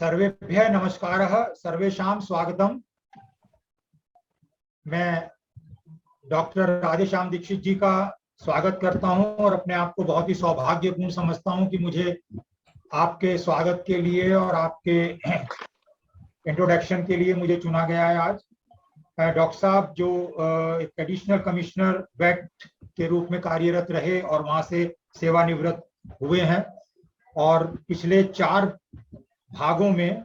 सर्वेभ्यः नमस्कारः, सर्वेषां स्वागतम। मैं डॉक्टर राधेश्याम दीक्षित जी का स्वागत करता हूं और अपने आप को बहुत ही सौभाग्यपूर्ण समझता हूं कि मुझे आपके स्वागत के लिए और आपके इंट्रोडक्शन के लिए मुझे चुना गया है आज। डॉक्टर साहब जो एक एडिशनल कमिश्नर वेट के रूप में कार्यरत रहे और वहां से सेवानिवृत्त हुए हैं और पिछले 4 भागों में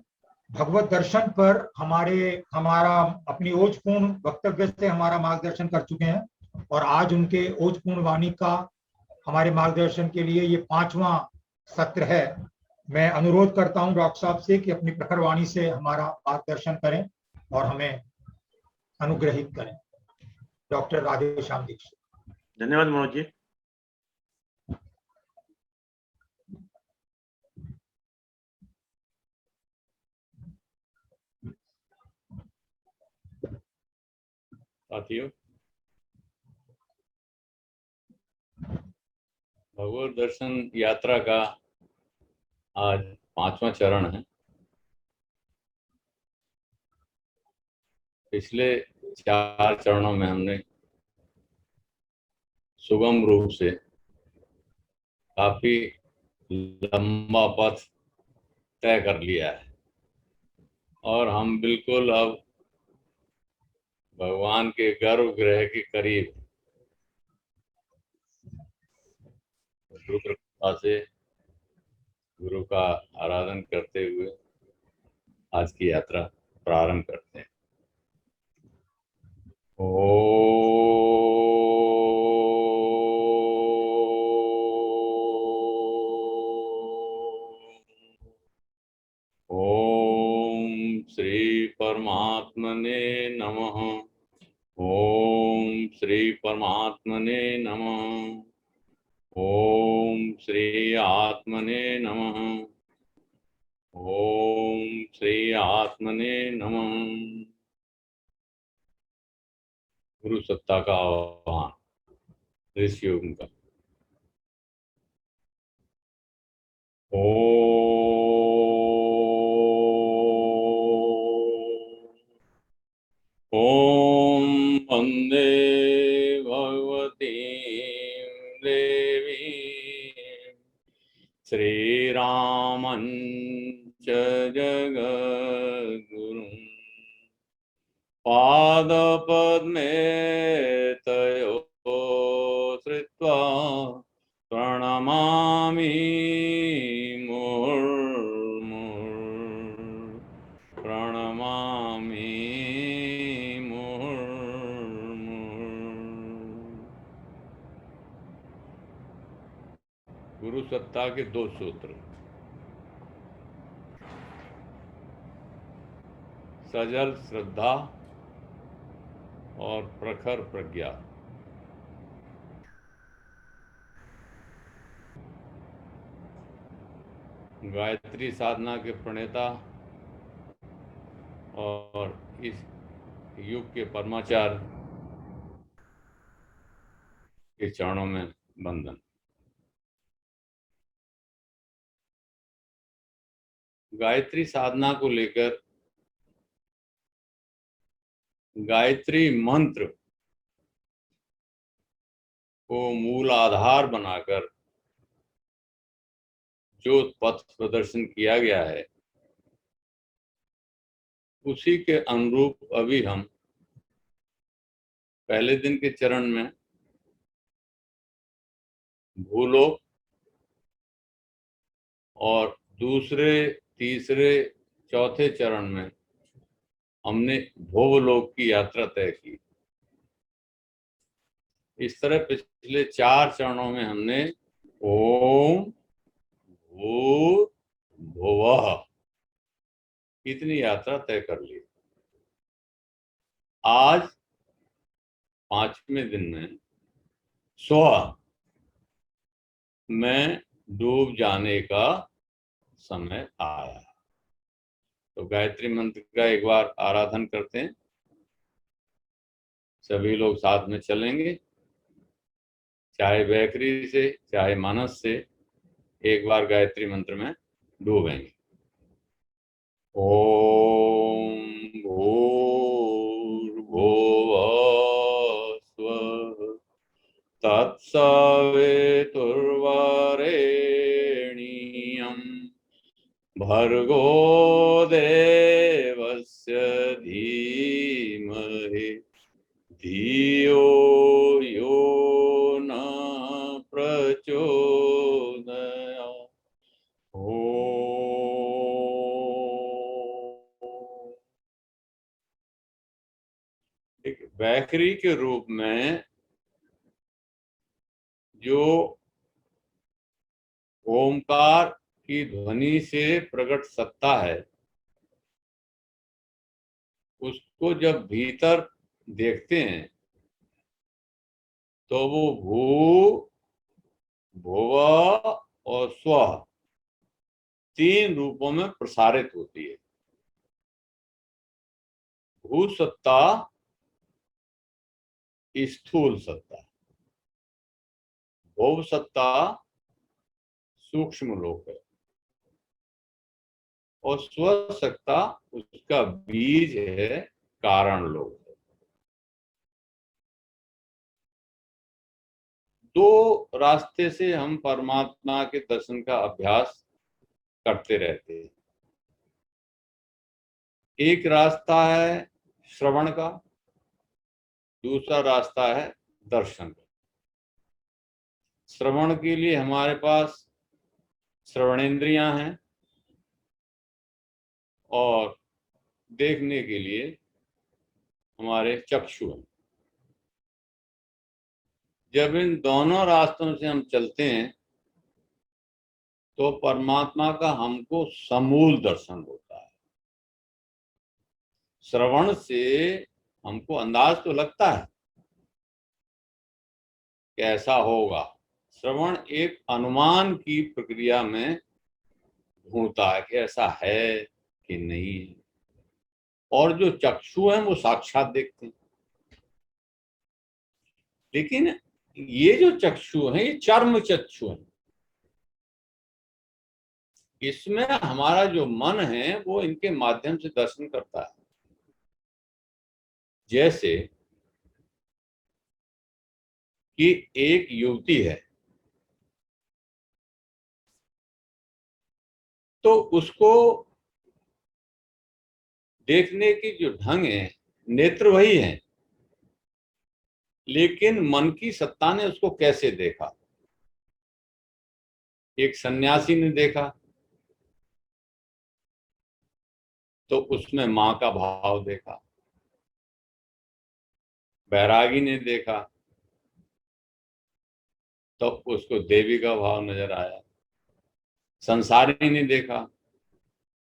भगवत दर्शन पर हमारा अपनी ओजपूर्ण वक्तव्य से हमारा मार्गदर्शन कर चुके हैं और आज उनके ओजपूर्ण वाणी का हमारे मार्गदर्शन के लिए ये 5वां सत्र है। मैं अनुरोध करता हूं डॉक्टर साहब से कि अपनी प्रखर वाणी से हमारा मार्गदर्शन करें और हमें अनुग्रहित करें। डॉक्टर राधेश्याम दीक्षित। धन्यवाद मनोज जी। साथियों, भगवत दर्शन यात्रा का आज 5वां चरण है। पिछले 4 चरणों में हमने सुगम रूप से काफी लंबा पथ तय कर लिया है और हम बिल्कुल अब भगवान के गर्भगृह के करीब गुरु कृपा से गुरु का आराधन करते हुए आज की यात्रा प्रारंभ करते हैं। ओम श्री परमात्मने नमः। ओम श्री परमात्मने नमः। ओम श्री आत्मने नमः। ओम श्री आत्मने नमः। गुरु सत्ता का आह्वान इस योग का। ओम वंदे भगवती देवी श्रीरामं च जगद्गुरुं पादपद्मे तयो श्रित्वा प्रणमामि मुहुर्मुहुः। प्रणमामि मुहुर्मुहुः। गुरु सत्ता के 2 सूत्र। सजल श्रद्धा और प्रखर प्रज्ञा। गायत्री साधना के प्रणेता और इस युग के परमाचार्य के चरणों में वंदन। गायत्री साधना को लेकर गायत्री मंत्र को मूल आधार बनाकर जो पथ प्रदर्शन किया गया है उसी के अनुरूप अभी हम पहले दिन के चरण में भूलोक और दूसरे, तीसरे, चौथे चरण में हमने भोवलोक की यात्रा तय की। इस तरह पिछले 4 चरणों में हमने ओम भूर्भुवः इतनी यात्रा तय कर ली। आज 5वें दिन में स्व में डूब जाने का समय आया। तो गायत्री मंत्र का एक बार आराधन करते हैं। सभी लोग साथ में चलेंगे, चाहे बैखरी से चाहे मानस से एक बार गायत्री मंत्र में डूबेंगे। ओम भूर्भुवः स्वः तत्सवितुर्वरेण्यं भर्गो देवस्य धीमहि धियो यो न प्रचोदयात्। एक वैखरी के रूप में जो ओमकार की ध्वनि से प्रकट सत्ता है, उसको जब भीतर देखते हैं तो वो भू, भुव और स्व 3 रूपों में प्रसारित होती है। भू सत्ता स्थूल सत्ता, भुव सत्ता सूक्ष्म लोक है और स्व सत्ता उसका बीज है, कारण लोक है। 2 रास्ते से हम परमात्मा के दर्शन का अभ्यास करते रहते हैं। एक रास्ता है श्रवण का, दूसरा रास्ता है दर्शन का। श्रवण के लिए हमारे पास श्रवणेंद्रियां हैं और देखने के लिए हमारे चक्षु हैं। जब इन दोनों रास्तों से हम चलते हैं तो परमात्मा का हमको समूल दर्शन होता है। श्रवण से हमको अंदाज तो लगता है कैसा होगा। श्रवण एक अनुमान की प्रक्रिया में ढूंढता है कि ऐसा है कि नहीं है, और जो चक्षु हैं वो साक्षात देखते हैं। लेकिन ये जो चक्षु हैं ये चर्म चक्षु हैं, इसमें हमारा जो मन है वो इनके माध्यम से दर्शन करता है। जैसे कि एक युवती है तो उसको देखने की जो ढंग है, नेत्र वही है, लेकिन मन की सत्ता ने उसको कैसे देखा। एक सन्यासी ने देखा तो उसमें मां का भाव देखा, बैरागी ने देखा तो उसको देवी का भाव नजर आया, संसारी ने देखा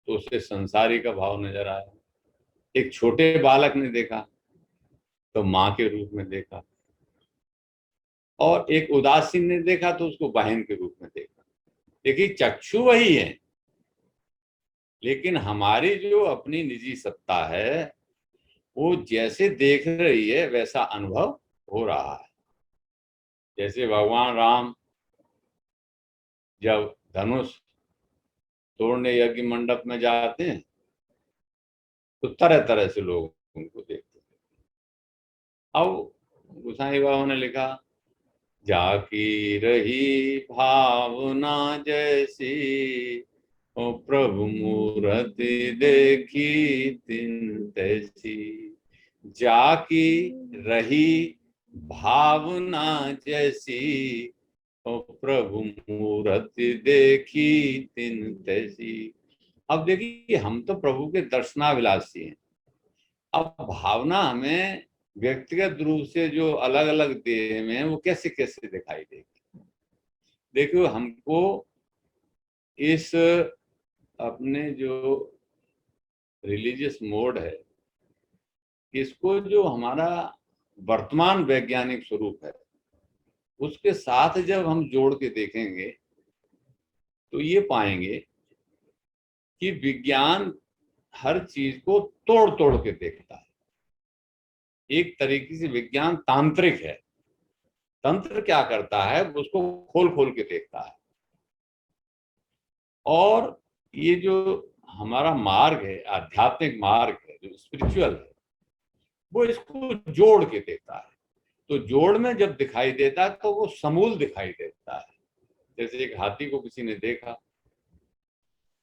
तो उसे संसारी का भाव नजर आया, एक छोटे बालक ने देखा तो मां के रूप में देखा, और एक उदासीन ने देखा तो उसको बहन के रूप में देखा। देखिए चक्षु वही है, लेकिन हमारी जो अपनी निजी सत्ता है वो जैसे देख रही है वैसा अनुभव हो रहा है। जैसे भगवान राम जब धनुष तोड़ने यज्ञ मंडप में जाते हैं तो तरह तरह से लोग उनको देखते हैं। अब गोसाई बाबा ने लिखा, जाकी रही भावना जैसी, ओ प्रभु मूर्ति देखी तिन तैसी। जाकी रही भावना जैसी, ओ प्रभु मूर्ति देखी तिन तैसी। अब देखिए हम तो प्रभु के दर्शनाभिलाषी हैं। अब भावना हमें व्यक्तिगत रूप से जो अलग अलग देह में वो कैसे कैसे दिखाई देगी। देखो हमको इस अपने जो रिलीजियस मोड है, इसको जो हमारा वर्तमान वैज्ञानिक स्वरूप है उसके साथ जब हम जोड़ के देखेंगे तो ये पाएंगे कि विज्ञान हर चीज को तोड़ तोड़ के देखता है। एक तरीके से विज्ञान तांत्रिक है। तंत्र क्या करता है, उसको खोल खोल के देखता है। और ये जो हमारा मार्ग है, आध्यात्मिक मार्ग है, जो स्पिरिचुअल है, वो इसको जोड़ के देता है। तो जोड़ में जब दिखाई देता है तो वो समूल दिखाई देता है। जैसे एक हाथी को किसी ने देखा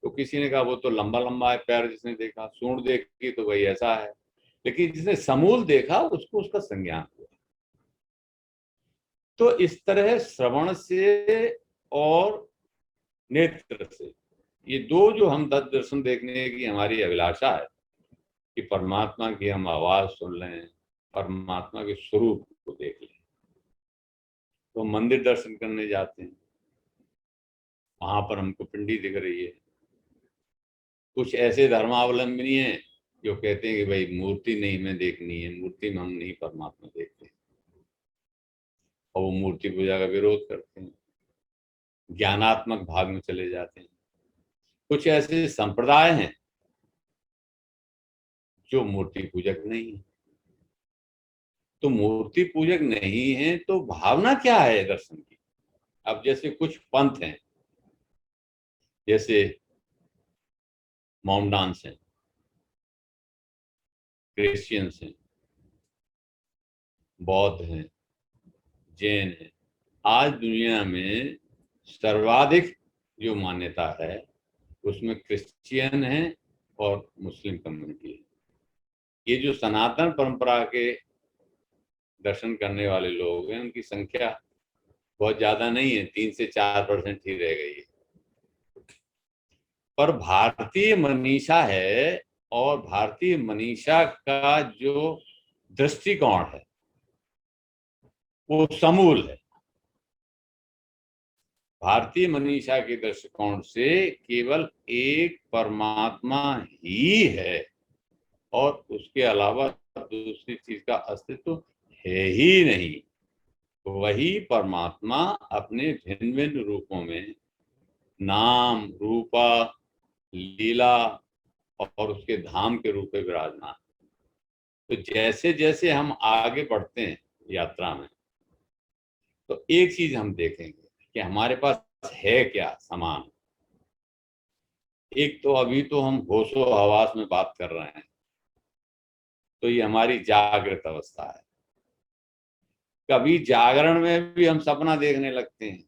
तो किसी ने कहा वो तो लंबा लंबा है पैर, जिसने देखा सूंड देखी तो वही ऐसा है, लेकिन जिसने समूल देखा उसको उसका संज्ञान हुआ। तो इस तरह श्रवण से और नेत्र से, ये दो जो हम दर्शन देखने की हमारी अभिलाषा है कि परमात्मा की हम आवाज सुन लें, परमात्मा के स्वरूप को देख लें, तो मंदिर दर्शन करने जाते हैं, वहां पर हमको पिंडी दिख रही है। कुछ ऐसे धर्मावलंबी हैं जो कहते हैं कि भाई मूर्ति नहीं हमें देखनी है, मूर्ति में हम नहीं परमात्मा देखते, और वो मूर्ति पूजा का विरोध करते हैं, ज्ञानात्मक भाग में चले जाते हैं। कुछ ऐसे संप्रदाय हैं जो मूर्ति पूजक नहीं है। तो मूर्ति पूजक नहीं है तो भावना क्या है दर्शन की? अब जैसे कुछ पंथ हैं, जैसे मोमडांस हैं, क्रिश्चियंस हैं, बौद्ध हैं, जैन हैं, आज दुनिया में सर्वाधिक जो मान्यता है उसमें क्रिश्चियन है और मुस्लिम कम्युनिटी है। ये जो सनातन परंपरा के दर्शन करने वाले लोग हैं उनकी संख्या बहुत ज्यादा नहीं है, 3 से 4% ही रह गई है। पर भारतीय मनीषा है, और भारतीय मनीषा का जो दृष्टिकोण है वो समूल है। भारतीय मनीषा के दृष्टिकोण से केवल एक परमात्मा ही है और उसके अलावा दूसरी चीज का अस्तित्व है ही नहीं। वही परमात्मा अपने भिन्न भिन्न रूपों में, नाम, रूपा, लीला और उसके धाम के रूप में विराजमान। तो जैसे जैसे हम आगे बढ़ते हैं यात्रा में, तो एक चीज हम देखेंगे कि हमारे पास है क्या सामान। एक तो अभी तो हम होशो हवास में बात कर रहे हैं, तो ये हमारी जागृत अवस्था है। कभी जागरण में भी हम सपना देखने लगते हैं,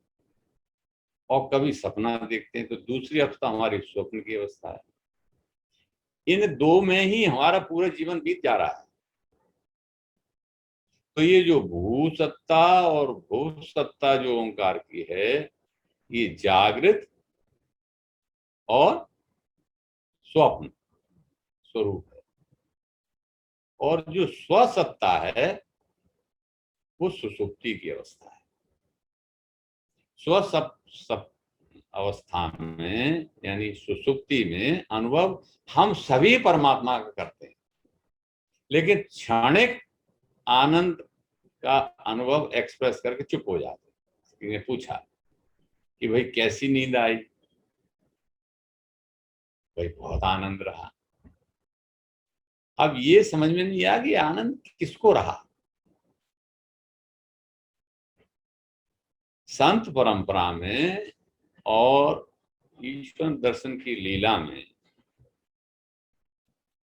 और कभी सपना देखते हैं तो दूसरी अवस्था हमारी स्वप्न की अवस्था है। इन दो में ही हमारा पूरा जीवन बीत जा रहा है। तो ये जो भू सत्ता और भू सत्ता जो ओंकार की है, ये जागृत और स्वप्न स्वरूप है, और जो स्वसत्ता है वो सुषुप्ति की अवस्था है। स्वसप अवस्था में यानी सुषुप्ति में अनुभव हम सभी परमात्मा का करते हैं, लेकिन क्षणिक आनंद का अनुभव एक्सप्रेस करके चुप हो जाते हैं। पूछा कि भाई कैसी नींद आई? भाई बहुत आनंद रहा। अब ये समझ में नहीं आया कि आनंद किसको रहा। संत परंपरा में और ईश्वर दर्शन की लीला में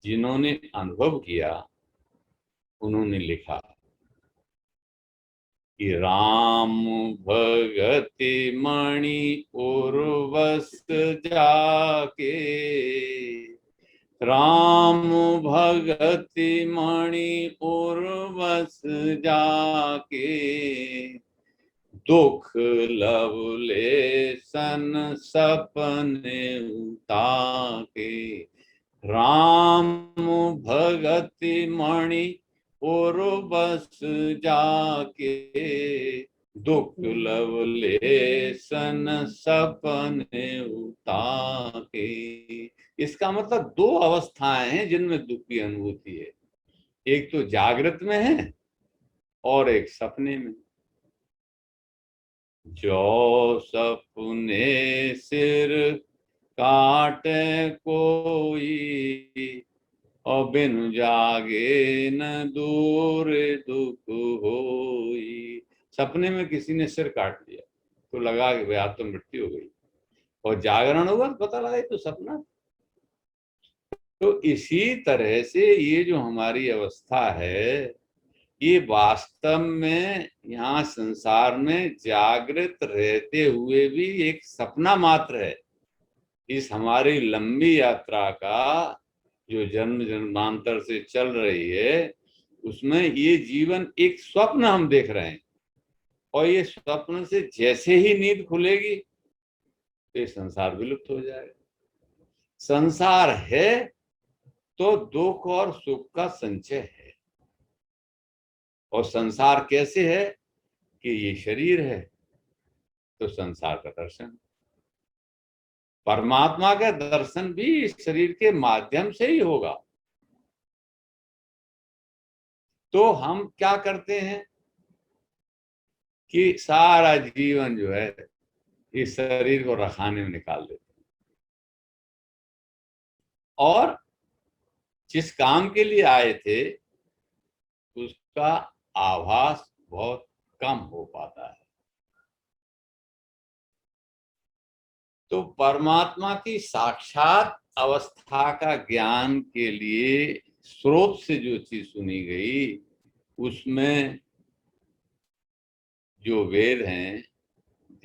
जिन्होंने अनुभव किया उन्होंने लिखा कि राम भगति मणि उर्वस जाके, राम भगति मणि उर्वस जाके, दुख लवले सन सपने उताके, राम भगति मणि उर्वस जाके, दुख लवले सन सपने उताके। इसका मतलब दो अवस्थाएं हैं जिनमें दुख की अनुभूति है, एक तो जागृत में है और एक सपने में। जो सपने सिर काटे कोई, और बिन जागे न दूर दुख होई। सपने में किसी ने सिर काट लिया तो लगा कि भाई आज तो मृत्यु हो गई, और जागरण होगा तो पता लगा तो सपना। तो इसी तरह से ये जो हमारी अवस्था है, ये वास्तव में यहाँ संसार में जागृत रहते हुए भी एक सपना मात्र है। इस हमारी लंबी यात्रा का जो जन्म जन्मांतर से चल रही है, उसमें ये जीवन एक स्वप्न हम देख रहे हैं, और ये स्वप्न से जैसे ही नींद खुलेगी तो ये संसार विलुप्त हो जाएगा। संसार है तो दुख और सुख का संचय है, और संसार कैसे है कि ये शरीर है तो संसार का दर्शन। परमात्मा का दर्शन भी इस शरीर के माध्यम से ही होगा। तो हम क्या करते हैं कि सारा जीवन जो है इस शरीर को रखाने में निकाल देते हैं, और जिस काम के लिए आए थे उसका आभास बहुत कम हो पाता है। तो परमात्मा की साक्षात अवस्था का ज्ञान के लिए स्रोत से जो चीज सुनी गई, उसमें जो वेद हैं,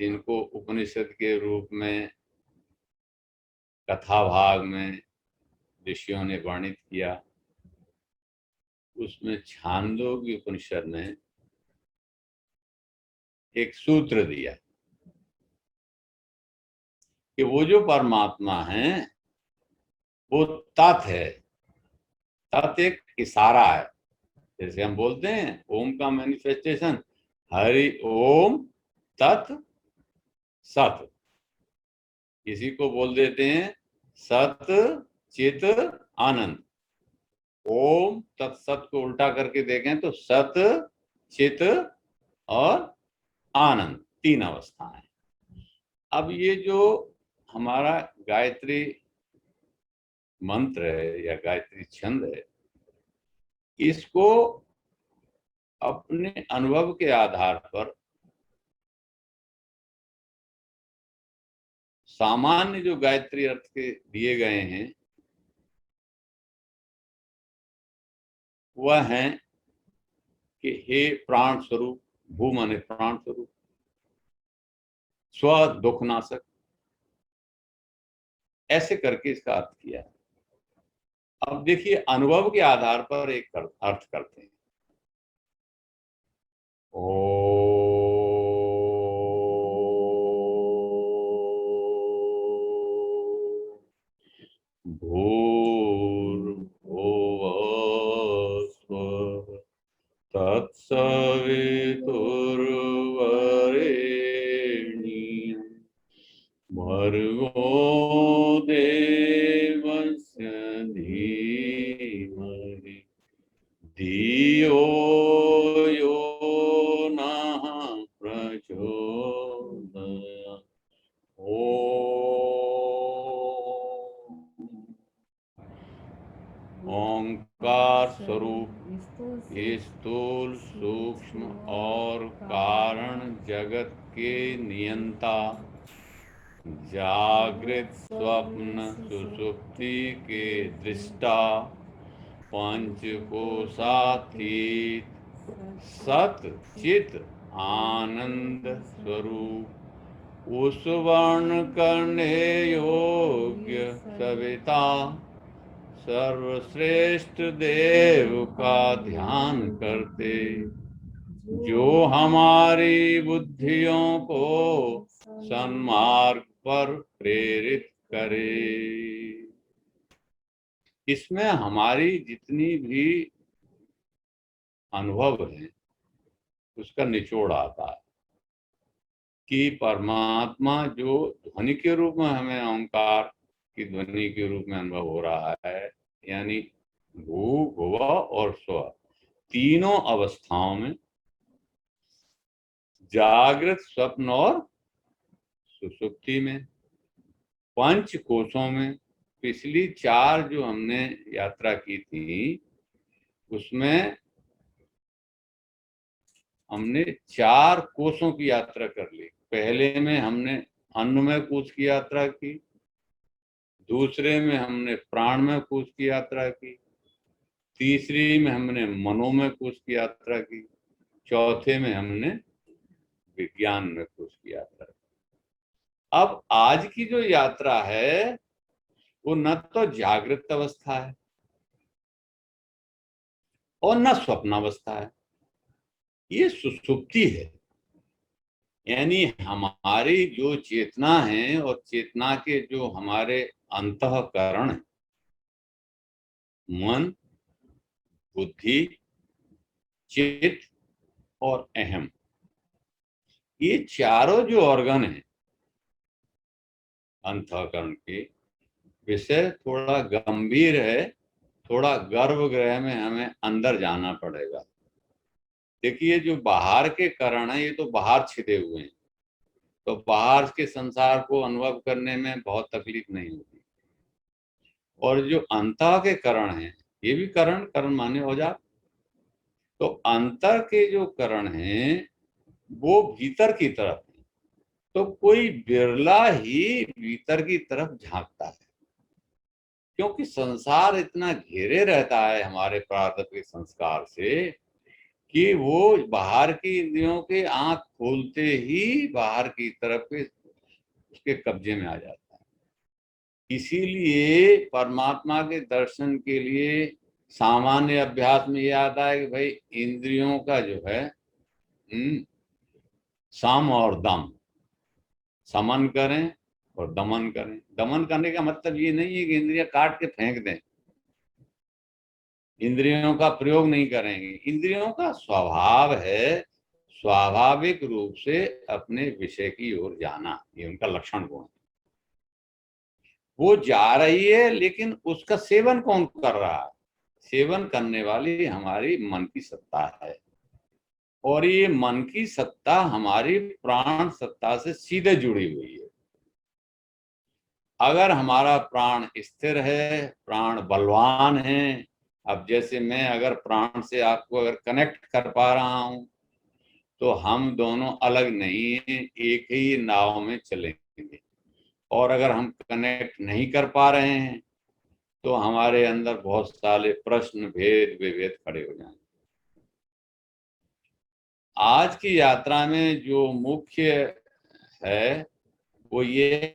जिनको उपनिषद के रूप में कथा भाग में ऋषियों ने वर्णित किया, उसमें छांदोग्य उपनिषद ने एक सूत्र दिया कि वो जो परमात्मा है वो तत् है। तत् एक इशारा है। जैसे हम बोलते हैं ओम का मैनिफेस्टेशन हरि ओम तत् सत, किसी को बोल देते हैं सत चित आनंद। ओम तत्सत को उल्टा करके देखें तो सत चित और आनंद, तीन अवस्थाएं। अब ये जो हमारा गायत्री मंत्र है या गायत्री छंद है, इसको अपने अनुभव के आधार पर सामान्य जो गायत्री अर्थ के दिए गए हैं वह है कि हे प्राण स्वरूप, भू माने प्राण स्वरूप, स्व दुखनाशक, ऐसे करके इसका अर्थ किया है। अब देखिए अनुभव के आधार पर एक अर्थ करते हैं। भूर्भुवः स्वः तत्सवितुर्वरेण्यं भर्गो देवस्य धीमहि धियो यो नः प्रचोदयात्। ओंकार स्वरूप स्थूल सूक्ष्म और कारण जगत के नियंता, जागृत स्वप्न सुषुप्ति के दृष्टा, पंचकोशातीत सत चित आनंद स्वरूप, उस वर्ण करने योग्य सविता, सर्वश्रेष्ठ देव का ध्यान करते, जो हमारी बुद्धियों को सन्मार्ग पर प्रेरित करे। इसमें हमारी जितनी भी अनुभव है उसका निचोड़ आता है कि परमात्मा जो ध्वनि के रूप में हमें ओंकार की ध्वनि के रूप में अनुभव हो रहा है, यानी भू भुव और स्व, तीनों अवस्थाओं में, जागृत स्वप्न और सुषुप्ति में, पंच कोशों में, पिछली चार जो हमने यात्रा की थी उसमें हमने चार कोशों की यात्रा कर ली। पहले में हमने अन्नमय कोश की यात्रा की, दूसरे में हमने प्राणमय कोश की यात्रा की, तीसरी में हमने मनोमय कोश की यात्रा की, चौथे में हमने विज्ञान में कोश की यात्रा की। अब आज की जो यात्रा है वो न तो जागृत अवस्था है और न स्वप्नावस्था है, ये सुषुप्ति है। यानी हमारी जो चेतना है और चेतना के जो हमारे अंतःकरण है, मन, बुद्धि, चित्त और अहम, ये चारों जो ऑर्गन हैं अंतःकरण के, विषय थोड़ा गंभीर है, थोड़ा गर्भगृह में हमें अंदर जाना पड़ेगा। देखिए जो बाहर के कारण है ये तो बाहर छिपे हुए हैं, तो बाहर के संसार को अनुभव करने में बहुत तकलीफ नहीं होती। और जो अंतः के करण हैं, ये भी करण माने औजार, तो अंतर के जो करण हैं वो भीतर की तरफ है, तो कोई बिरला ही भीतर की तरफ झांकता है, क्योंकि संसार इतना घेरे रहता है हमारे प्रारब्ध संस्कार से कि वो बाहर की इंद्रियों के आंख खोलते ही बाहर की तरफ के उसके कब्जे में आ जाता है। इसीलिए परमात्मा के दर्शन के लिए सामान्य अभ्यास में यह आता है कि भाई इंद्रियों का जो है सम और दम, समन करें और दमन करें। दमन करने का मतलब ये नहीं है कि इंद्रियां काट के फेंक दें, इंद्रियों का प्रयोग नहीं करेंगे। इंद्रियों का स्वभाव है स्वाभाविक रूप से अपने विषय की ओर जाना, ये उनका लक्षण गुण है। वो जा रही है, लेकिन उसका सेवन कौन कर रहा है? सेवन करने वाली हमारी मन की सत्ता है, और ये मन की सत्ता हमारी प्राण सत्ता से सीधे जुड़ी हुई है। अगर हमारा प्राण स्थिर है, प्राण बलवान है, अब जैसे मैं अगर प्राण से आपको अगर कनेक्ट कर पा रहा हूं, तो हम दोनों अलग नहीं हैं, एक ही नाव में चलेंगे। और अगर हम कनेक्ट नहीं कर पा रहे हैं तो हमारे अंदर बहुत सारे प्रश्न, भेद विभेद खड़े हो जाएंगे। आज की यात्रा में जो मुख्य है वो ये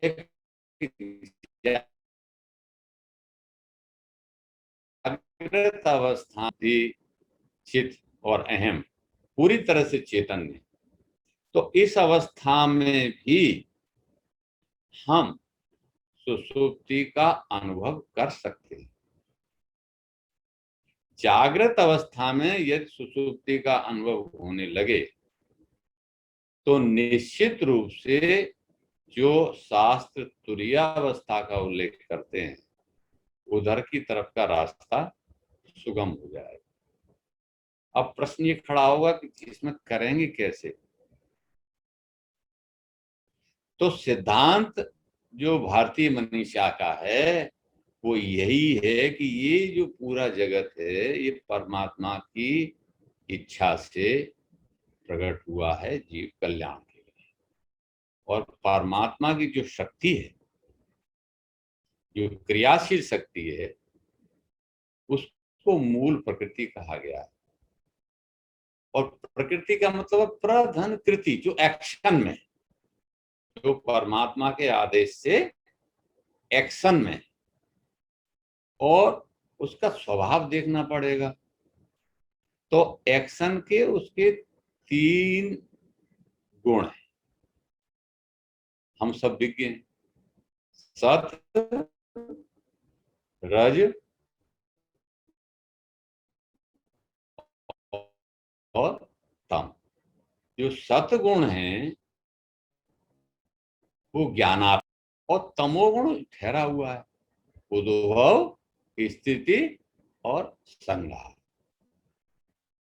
जागृत अवस्था थी, चित्त और अहम पूरी तरह से चेतन है, तो इस अवस्था में भी हम सुषुप्ति का अनुभव कर सकते हैं। जागृत अवस्था में यदि सुषुप्ति का अनुभव होने लगे तो निश्चित रूप से जो शास्त्र तुरीयावस्था का उल्लेख करते हैं उधर की तरफ का रास्ता सुगम हो जाएगा। अब प्रश्न ये खड़ा होगा कि इसमें करेंगे कैसे? तो सिद्धांत जो भारतीय मनीषा का है वो यही है कि ये जो पूरा जगत है ये परमात्मा की इच्छा से प्रकट हुआ है जीव कल्याण के लिए, और परमात्मा की जो शक्ति है, जो क्रियाशील शक्ति है, उसको मूल प्रकृति कहा गया है। और प्रकृति का मतलब प्रधन कृति, जो एक्शन में, जो परमात्मा के आदेश से एक्शन में, और उसका स्वभाव देखना पड़ेगा। तो एक्शन के उसके 3 गुण हैं, हम सब विज्ञ हैं, सत, रज और तम। जो सतगुण है वो ज्ञानात्मक, और तमोगुण ठहरा हुआ है उद्भव, स्थिति और संहार।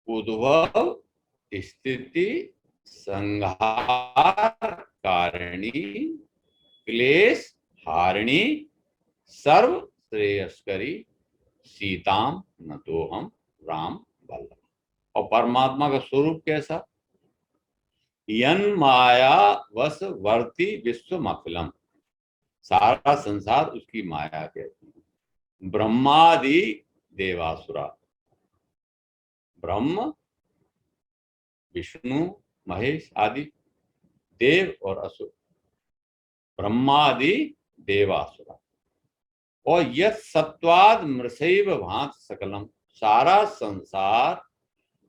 उद्भव, स्थिति, संहार कारिणी, क्लेश हारिणी, सर्व श्रेयस्करी, सीताम नतोहम राम वल्लभ। और परमात्मा का स्वरूप कैसा? यन माया वश वर्ती विश्व अखिलम, सारा संसार उसकी माया कहते हैं। ब्रह्मादि देवासुरा, ब्रह्म, विष्णु, महेश आदि, देव और असुर, ब्रह्मादि देवासुरा। और यह सत्वाद मृषैव भांत सकलम, सारा संसार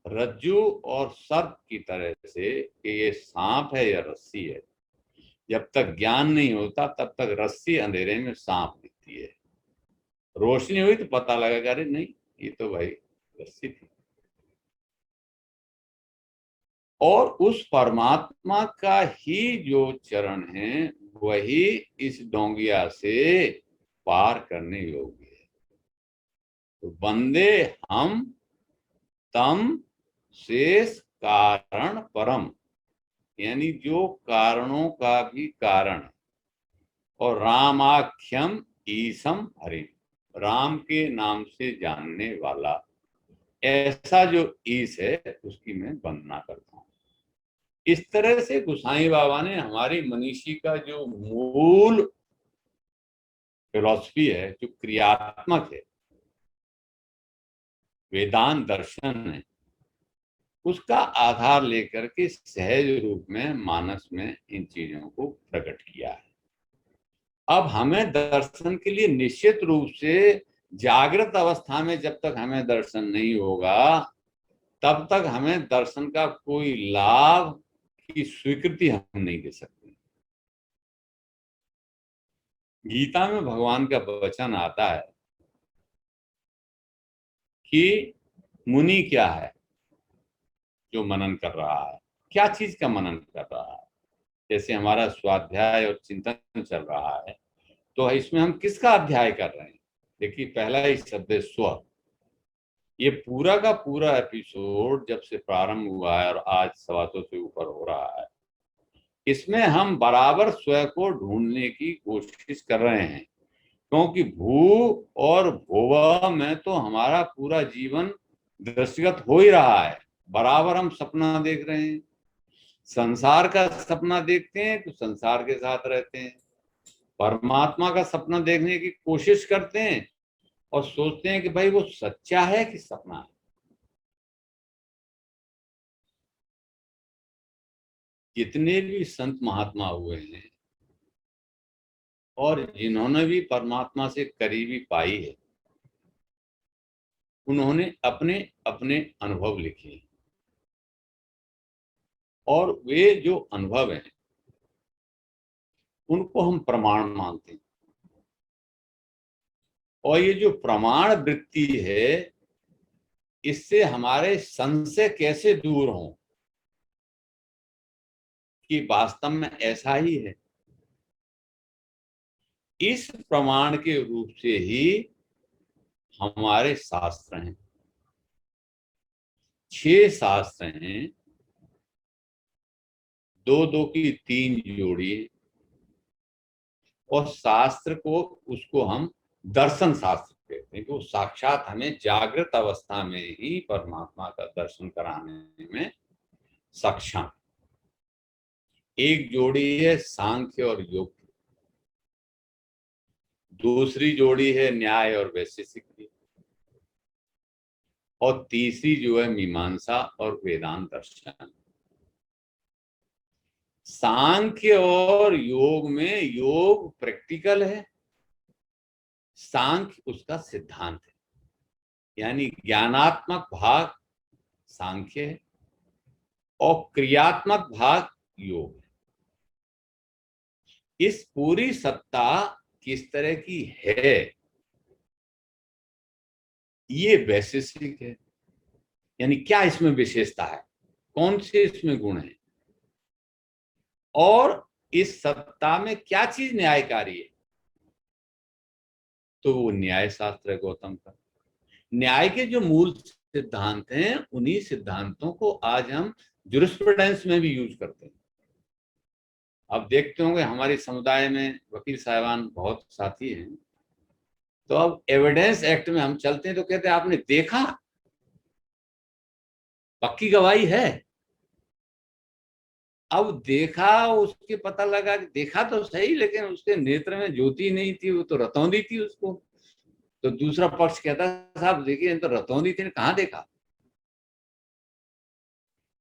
रज्जु और सर्प की तरह से कि ये सांप है या रस्सी है, जब तक ज्ञान नहीं होता तब तक रस्सी अंधेरे में सांप दिखती है, रोशनी हुई तो पता लगेगा अरे नहीं ये तो भाई रस्सी थी। और उस परमात्मा का ही जो चरण है वही इस डोंगिया से पार करने योग्य है। तो बंदे हम तम शेष कारण परम, यानी जो कारणों का भी कारण, और रामाख्यम ईसम हरि, राम के नाम से जानने वाला, ऐसा जो ईश है उसकी मैं वंदना करता हूँ। इस तरह से गोसाई बाबा ने हमारी मनीषी का जो मूल फिलॉसफी है, जो क्रियात्मक है, वेदांत दर्शन है, उसका आधार लेकर के सहज रूप में मानस में इन चीजों को प्रकट किया है। अब हमें दर्शन के लिए निश्चित रूप से जागृत अवस्था में जब तक हमें दर्शन नहीं होगा तब तक हमें दर्शन का कोई लाभ की स्वीकृति हम नहीं दे सकते। गीता में भगवान का वचन आता है कि मुनि क्या है जो मनन कर रहा है, क्या चीज का मनन कर रहा है। जैसे हमारा स्वाध्याय और चिंतन चल रहा है तो इसमें हम किसका अध्याय कर रहे हैं। देखिए पहला ही शब्द है स्व। ये पूरा का पूरा एपिसोड जब से प्रारंभ हुआ है और आज 125 से ऊपर हो रहा है, इसमें हम बराबर स्व को ढूंढने की कोशिश कर रहे हैं, क्योंकि भू और भुव में तो हमारा पूरा जीवन दृष्टिगत हो ही रहा है। बराबर हम सपना देख रहे हैं, संसार का सपना देखते हैं तो संसार के साथ रहते हैं, परमात्मा का सपना देखने की कोशिश करते हैं और सोचते हैं कि भाई वो सच्चा है कि सपना है। जितने भी संत महात्मा हुए हैं और जिन्होंने भी परमात्मा से करीबी पाई है, उन्होंने अपने अपने अनुभव लिखे और वे जो अनुभव हैं उनको हम प्रमाण मानते हैं। और ये जो प्रमाण वृत्ति है इससे हमारे संशय कैसे दूर हों कि वास्तव में ऐसा ही है। इस प्रमाण के रूप से ही हमारे शास्त्र हैं, 6 शास्त्र हैं, 2-2 की 3 जोड़ी, और शास्त्र को उसको हम दर्शन शास्त्र कहते हैं कि वो साक्षात हमें जागृत अवस्था में ही परमात्मा का दर्शन कराने में सक्षम। एक जोड़ी है सांख्य और योग, दूसरी जोड़ी है न्याय और वैशेषिक की, और तीसरी जो है मीमांसा और वेदांत दर्शन। सांख्य और योग में योग प्रैक्टिकल है, सांख्य उसका सिद्धांत है, यानी ज्ञानात्मक भाग सांख्य है और क्रियात्मक भाग योग है। इस पूरी सत्ता किस तरह की है ये वैशेषिक है, यानी क्या इसमें विशेषता है, कौन से इसमें गुण है, और इस सत्ता में क्या चीज न्यायकारी है, तो वो न्याय शास्त्र है गौतम का। न्याय के जो मूल सिद्धांत हैं उन्हीं सिद्धांतों को आज हम ज्यूरिस्प्रूडेंस में भी यूज करते हैं। अब देखते होंगे हमारे समुदाय में वकील साहिबान बहुत साथी हैं, तो अब एविडेंस एक्ट में हम चलते हैं तो कहते हैं आपने देखा, पक्की गवाही है। अब देखा, उसके पता लगा कि देखा तो सही, लेकिन उसके नेत्र में ज्योति नहीं थी, वो तो रतौंधी थी उसको। तो दूसरा पक्ष कहता साहब देखिए तो रतौंधी थी, कहाँ देखा।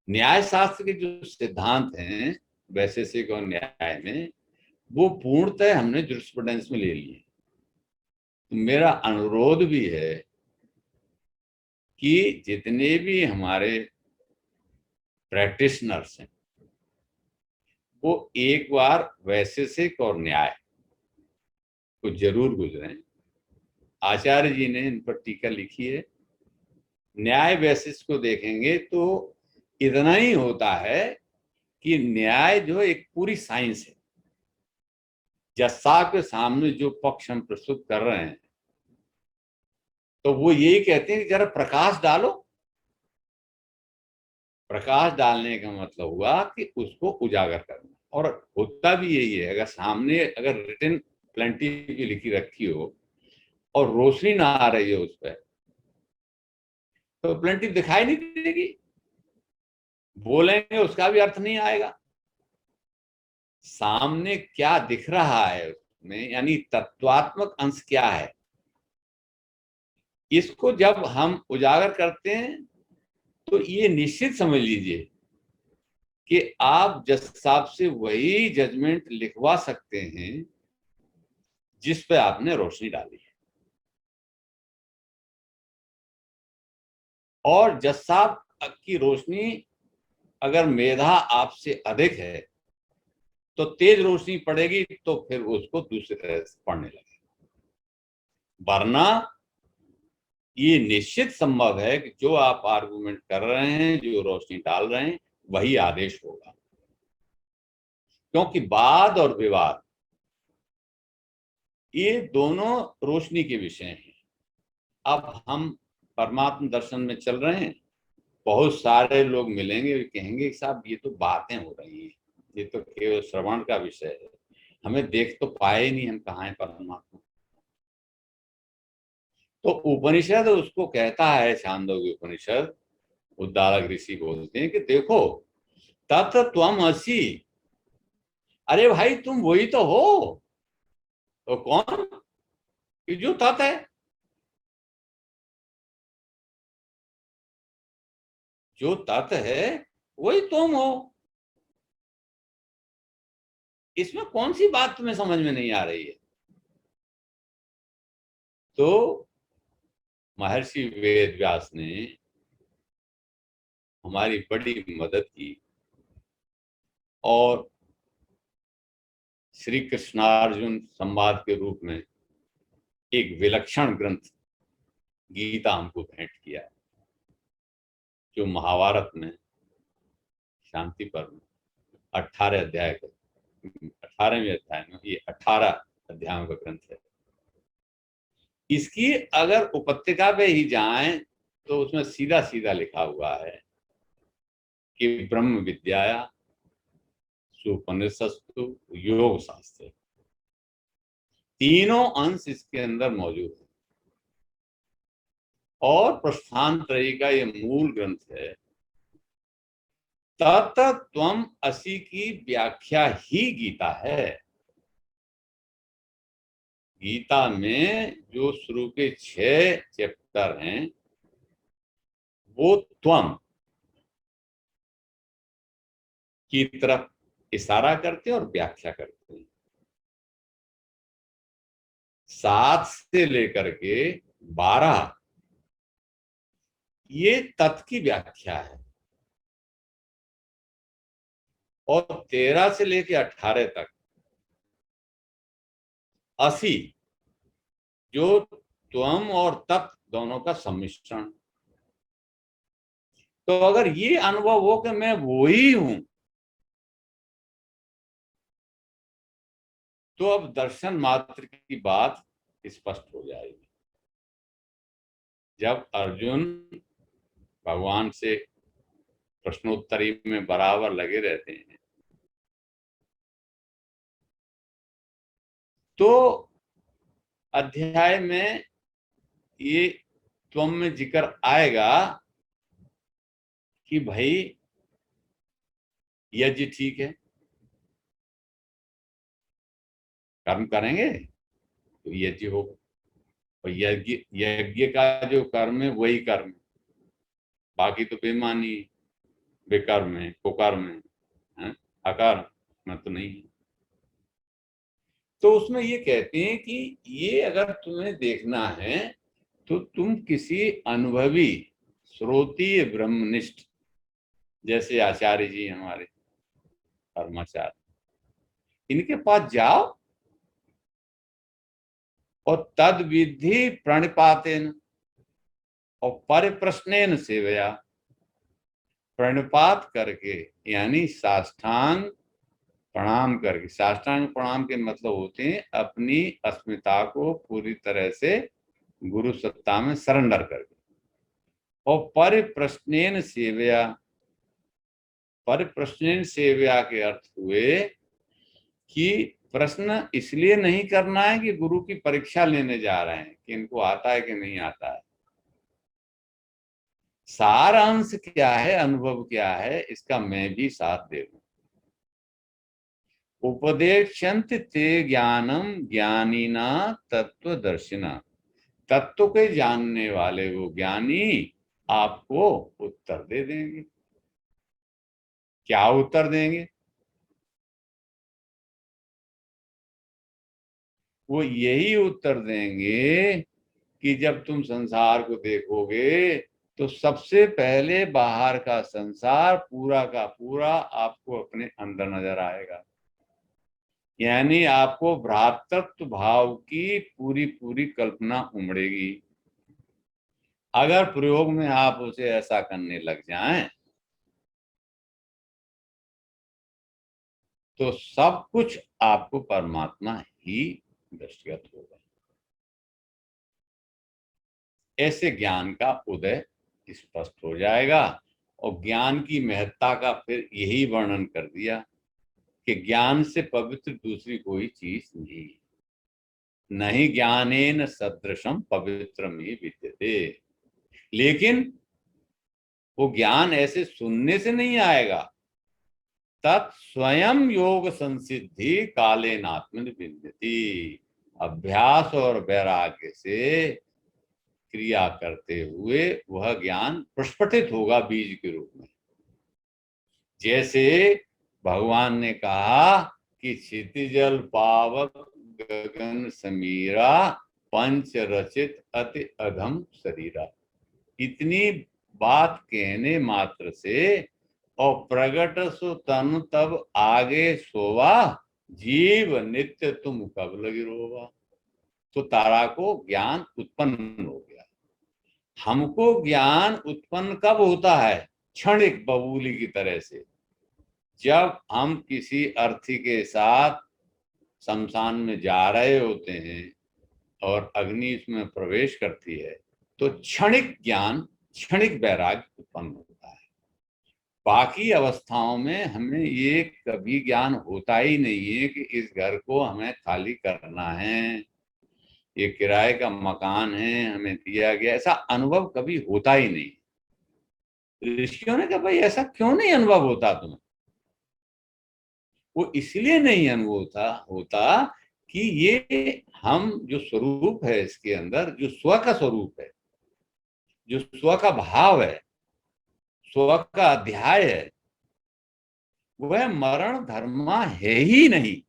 न्याय शास्त्र के जो सिद्धांत हैं वैशेषिक और न्याय में, वो पूर्णतः हमने जुरिस्प्रूडेंस में ले लिए। तो मेरा अनुरोध भी है कि जितने भी हमारे प्रैक्टिशनर्स हैं वो एक बार वैशेषिक और न्याय को जरूर गुजरें। आचार्य जी ने इन पर टीका लिखी है। न्याय वैशेषिक को देखेंगे तो इतना ही होता है कि न्याय जो एक पूरी साइंस है। जज साहब के सामने जो पक्ष हम प्रस्तुत कर रहे हैं तो वो यही कहते हैं कि जरा प्रकाश डालो। प्रकाश डालने का मतलब हुआ कि उसको उजागर करना, और होता भी यही है। अगर सामने अगर रिटन प्लेंटिव की लिखी रखी हो और रोशनी ना आ रही है उस पर, तो प्लेंटिव दिखाई नहीं देगी, बोलेंगे उसका भी अर्थ नहीं आएगा। सामने क्या दिख रहा है उसमें, यानी तत्वात्मक अंश क्या है, इसको जब हम उजागर करते हैं तो ये निश्चित समझ लीजिए कि आप जज साहब से वही जजमेंट लिखवा सकते हैं जिस पे आपने रोशनी डाली है। और जज साहब की रोशनी अगर मेधा आपसे अधिक है तो तेज रोशनी पड़ेगी तो फिर उसको दूसरी तरह से पढ़ने लगे, वरना ये निश्चित संभव है कि जो आप आर्गुमेंट कर रहे हैं, जो रोशनी डाल रहे हैं, वही आदेश होगा। क्योंकि वाद और विवाद ये दोनों रोशनी के विषय हैं। अब हम परमात्म दर्शन में चल रहे हैं, बहुत सारे लोग मिलेंगे, कहेंगे साहब ये तो बातें हो रही हैं, ये तो केवल श्रवण का विषय है, हमें देख तो पाए नहीं, हम कहाँ हैं परमात्मा। तो उपनिषद उसको कहता है, छांदोग्य उपनिषद, उद्दालक ऋषि बोलते हैं कि देखो तत् त्वम असि। अरे भाई तुम वही तो हो। तो कौन? कि जो तत् है, जो तत् है वही तुम हो। इसमें कौन सी बात तुम्हें समझ में नहीं आ रही है? तो महर्षि वेद व्यास ने हमारी बड़ी मदद की और श्री कृष्णार्जुन संवाद के रूप में एक विलक्षण ग्रंथ गीता हमको भेंट किया, जो महाभारत में शांति पर्व 18 अध्याय का, 18वें अध्याय में ये 18 अध्यायों का ग्रंथ है। इसकी अगर उपत्यका पे ही जाएं तो उसमें सीधा सीधा लिखा हुआ है कि ब्रह्म विद्याया सुपनिषत्सु योग शास्त्र, तीनों अंश इसके अंदर मौजूद है। और प्रस्थान त्रयी का ये मूल ग्रंथ है। तत् त्वम असि की व्याख्या ही गीता है। गीता में जो शुरू के 6 चैप्टर हैं वो त्वम की तरफ इशारा करते हैं और व्याख्या करते हैं। 7 से लेकर के 12 ये तत् की व्याख्या है, और 13 से लेकर 18 तक 80 जो त्वम और तत् दोनों का सम्मिश्रण। तो अगर ये अनुभव हो कि मैं वो ही हूं, तो अब दर्शन मात्र की बात स्पष्ट हो जाएगी। जब अर्जुन भगवान से प्रश्नोत्तरी में बराबर लगे रहते हैं तो अध्याय में ये त्वम में जिक्र आएगा कि भाई यज्ञ ठीक है, कर्म करेंगे तो यज्ञ होगा, और यज्ञ यज्ञ का जो कर्म है वही कर्म है, बाकी तो बेमानी बेकर्म है, कुकर्म है, अकर्म में तो नहीं है। तो उसमें ये कहते हैं कि ये अगर तुम्हें देखना है तो तुम किसी अनुभवी श्रोतीय ब्रह्मनिष्ठ, जैसे आचार्य जी हमारे परमाचार्य, इनके पास जाओ और तद विधि प्रणिपातेन और परिप्रश्नेन सेवया, प्रणिपात करके यानी साष्टांग प्रणाम करके, साष्टांग प्रणाम के मतलब होते हैं अपनी अस्मिता को पूरी तरह से गुरु सत्ता में सरेंडर करके, और परिप्रश्नेन सेवया, परिप्रश्नेन सेवया के अर्थ हुए कि प्रश्न इसलिए नहीं करना है कि गुरु की परीक्षा लेने जा रहे हैं कि इनको आता है कि नहीं आता है, सारा अंश क्या है, अनुभव क्या है, इसका मैं भी साथ दे दूं। उपदेक्षन्त ते ज्ञानम ज्ञानीना तत्वदर्शिना, तत्व के जानने वाले वो ज्ञानी आपको उत्तर दे देंगे। क्या उत्तर देंगे? वो यही उत्तर देंगे कि जब तुम संसार को देखोगे तो सबसे पहले बाहर का संसार पूरा का पूरा आपको अपने अंदर नजर आएगा, यानी आपको भ्रातृत्व भाव की पूरी पूरी कल्पना उमड़ेगी। अगर प्रयोग में आप उसे ऐसा करने लग जाएं तो सब कुछ आपको परमात्मा ही दृष्टिगत होगा। ऐसे ज्ञान का उदय स्पष्ट हो जाएगा, और ज्ञान की महत्ता का फिर यही वर्णन कर दिया कि ज्ञान से पवित्र दूसरी कोई चीज नहीं, नहीं ज्ञानेन सदृशम पवित्रम ही विद्यते। लेकिन वो ज्ञान ऐसे सुनने से नहीं आएगा, तत्स्वयं योग संसिद्धि कालेन आत्मनि विद्यति, अभ्यास और वैराग्य से क्रिया करते हुए वह ज्ञान प्रस्फुटित होगा बीज के रूप में। जैसे भगवान ने कहा कि क्षितिजल पावक गगन समीरा पंच रचित अति अधम शरीरा, इतनी बात कहने मात्र से और प्रगट सो तन तब आगे सोवा, जीव नित्य तुम कब लगी रोवा। तो तारा को ज्ञान उत्पन्न हो गया। हमको ज्ञान उत्पन्न कब होता है? क्षणिक बबूली की तरह से, जब हम किसी अर्थी के साथ शमशान में जा रहे होते हैं और अग्नि इसमें प्रवेश करती है तो क्षणिक ज्ञान, क्षणिक वैराग्य उत्पन्न होता है। बाकी अवस्थाओं में हमें ये कभी ज्ञान होता ही नहीं है कि इस घर को हमें खाली करना है, ये किराए का मकान है हमें दिया गया, ऐसा अनुभव कभी होता ही नहीं। ऋषियों ने कहा भाई ऐसा क्यों नहीं अनुभव होता तुम्हें? वो इसलिए नहीं अनुभव होता कि ये हम जो स्वरूप है इसके अंदर, जो स्व का स्वरूप है, जो स्व का भाव है, स्व का अध्याय है, वह मरण धर्मा है ही नहीं।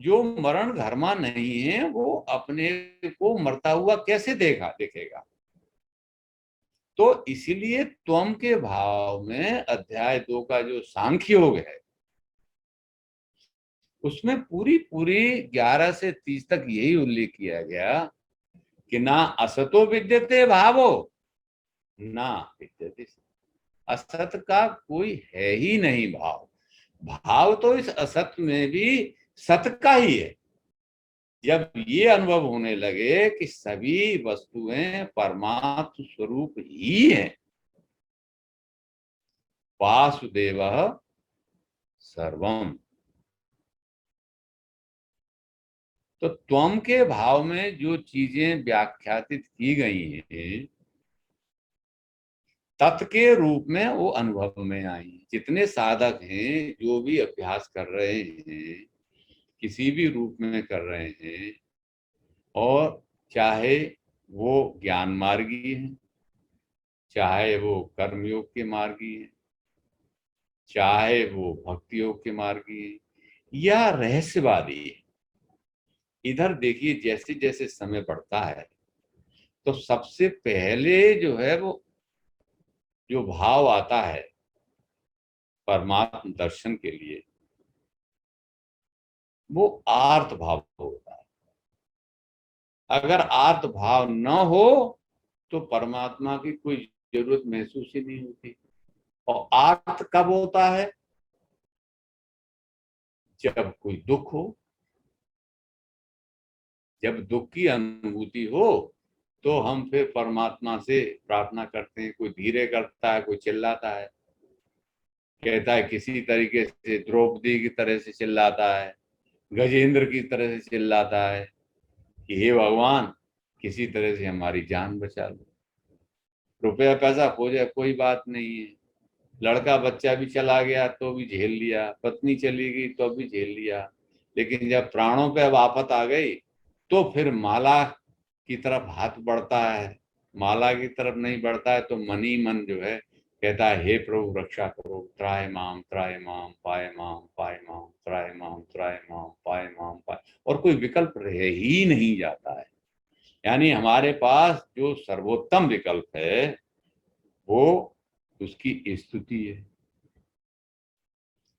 जो मरण धर्मा नहीं है वो अपने को मरता हुआ कैसे देखेगा? तो इसलिए त्वम के भाव में अध्याय 2 का जो सांख्य योग है उसमें पूरी पूरी 11 से 30 तक यही उल्लेख किया गया कि ना असतो विद्यते भावो ना विद्यते, असत का कोई है ही नहीं भाव। भाव तो इस असत में भी सत का ही है। जब ये अनुभव होने लगे कि सभी वस्तुएं परमात्म स्वरूप ही है, वासुदेव सर्वम, तो त्वम के भाव में जो चीजें व्याख्यातित की गई हैं तत् के रूप में वो अनुभव में आई। जितने साधक हैं, जो भी अभ्यास कर रहे हैं, किसी भी रूप में कर रहे हैं, और चाहे वो ज्ञान मार्गी है, चाहे वो कर्मयोग के मार्गी है, चाहे वो भक्ति योग के मार्गी है, या रहस्यवादी है, इधर देखिए जैसे जैसे समय बढ़ता है तो सबसे पहले जो है वो जो भाव आता है परमात्म दर्शन के लिए, वो आर्त भाव होता है। अगर आर्त भाव न हो तो परमात्मा की कोई जरूरत महसूस ही नहीं होती। और आर्त कब होता है? जब कोई दुख हो, जब दुख की अनुभूति हो तो हम फिर परमात्मा से प्रार्थना करते हैं। कोई धीरे करता है, कोई चिल्लाता है, कहता है किसी तरीके से द्रौपदी की तरह से चिल्लाता है, गजेंद्र की तरह से चिल्लाता है कि हे भगवान किसी तरह से हमारी जान बचा लो। रुपया पैसा खो जाए कोई बात नहीं है, लड़का बच्चा भी चला गया तो भी झेल लिया, पत्नी चली गई तो भी झेल लिया, लेकिन जब प्राणों पे अब आफत आ गई तो फिर माला की तरफ हाथ बढ़ता है। माला की तरफ नहीं बढ़ता है तो मन ही मन जो है कहता है हे प्रभु रक्षा करो, त्राय माम पाए माम पाए माम, त्राय माम पाए माम पाए, और कोई विकल्प रह ही नहीं जाता है। यानी हमारे पास जो सर्वोत्तम विकल्प है वो उसकी स्तुति है।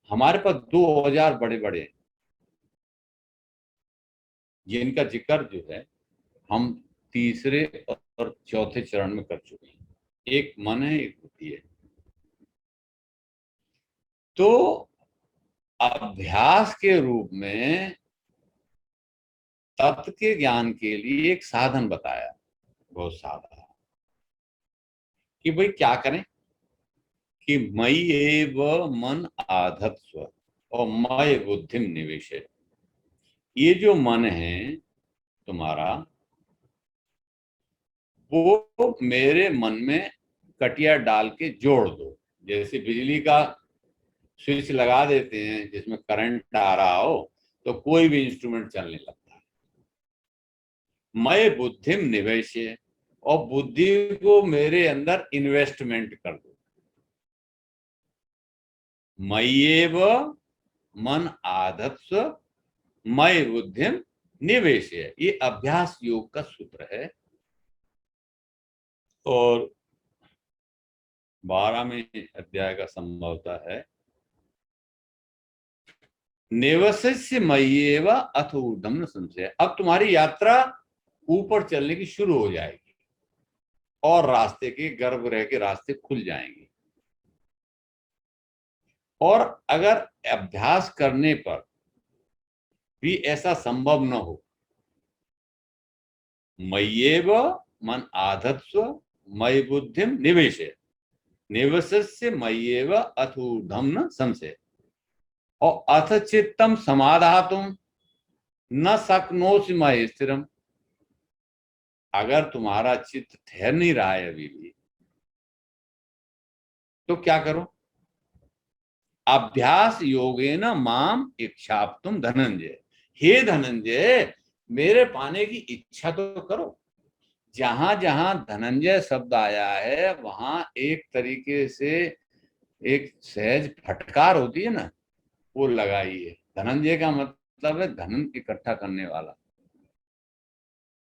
हमारे पास दो औजार बड़े बड़े हैं जिनका जिक्र जो है हम तीसरे और चौथे चरण में कर चुके हैं। एक मन है, एक बुद्धि है। तो अभ्यास के रूप में तत्व के ज्ञान के लिए एक साधन बताया, बहुत साधा, कि भाई क्या करें कि मई एव मन आधत्स्व और मय बुद्धिम निवेशे। ये जो मन है तुम्हारा, वो मेरे मन में कटिया डाल के जोड़ दो। जैसे बिजली का स्विच लगा देते हैं जिसमें करंट आ रहा हो तो कोई भी इंस्ट्रूमेंट चलने लगता है। मैं बुद्धिम निवेशे, और बुद्धि को मेरे अंदर इन्वेस्टमेंट कर दो। मय्येव मन आधत्स्व मय बुद्धिम निवेशे, ये अभ्यास योग का सूत्र है। और 12वें अध्याय का संभवता है नेवस्य मय्येव अथ ऊर्ध्वम न संशय। अब तुम्हारी यात्रा ऊपर चलने की शुरू हो जाएगी और रास्ते के गर्भगृह के रास्ते खुल जाएंगे। और अगर अभ्यास करने पर भी ऐसा संभव न हो, मय्येव मन आधत्स्व मयि बुद्धिम निवेशे निवस्य मय्येव अथ ऊर्ध्वम न संशय, और अथ चित्तम समाधातुम न शक्नोसि मयि स्थिरम। अगर तुम्हारा चित्त ठहर नहीं रहा है अभी भी, तो क्या करो? अभ्यास योगेन माम इच्छाप्तुम धनंजय। हे धनंजय, मेरे पाने की इच्छा तो करो। जहां जहां धनंजय शब्द आया है वहां एक तरीके से एक सहज फटकार होती है ना, वो लगाई है। धनंजय का मतलब है धन इकट्ठा करने वाला।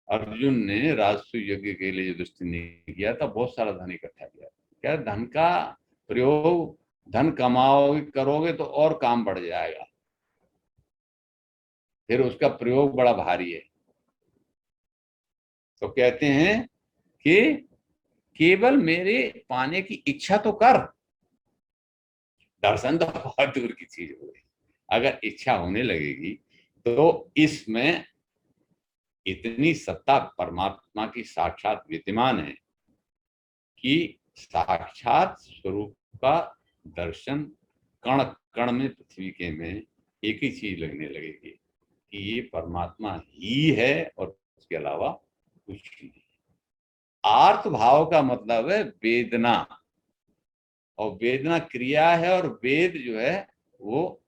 अर्जुन ने राजसूय यज्ञ के लिए युधिष्ठिर ने किया था, बहुत सारा धन इकट्ठा किया। क्या धन का प्रयोग, धन कमाओगे करोगे तो और काम बढ़ जाएगा, फिर उसका प्रयोग बड़ा भारी है। तो कहते हैं कि केवल मेरे पाने की इच्छा तो कर। दर्शन तो बहुत दूर की चीज हो गई, अगर इच्छा होने लगेगी तो इसमें इतनी सत्ता परमात्मा की साक्षात विद्यमान है कि साक्षात स्वरूप का दर्शन कण कण में, पृथ्वी के में एक ही चीज लगने लगेगी कि ये परमात्मा ही है और उसके अलावा कुछ नहीं। आर्त भाव का मतलब है वेदना। और वेदना क्रिया है, और वेद जो है वो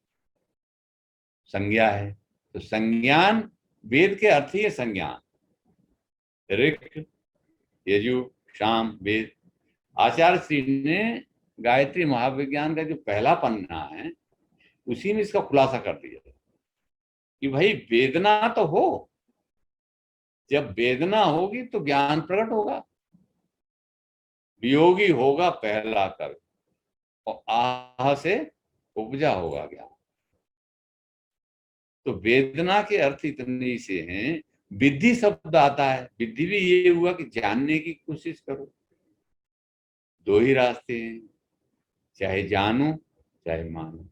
संज्ञा है। तो संज्ञान, वेद के अर्थ ही है संज्ञान। ऋक, यजु, साम, वेद। आचार्य श्री ने गायत्री महाविज्ञान का जो पहला पन्ना है उसी में इसका खुलासा कर दिया कि भाई वेदना तो हो, जब वेदना होगी तो ज्ञान प्रकट होगा। वियोगी होगा पहला कर्म, और आह से उपजा होगा ज्ञान। तो वेदना के अर्थ इतने से हैं। विद्धि शब्द आता है, विद्धि भी ये हुआ कि जानने की कोशिश करो। दो ही रास्ते हैं, चाहे जानो चाहे मानो।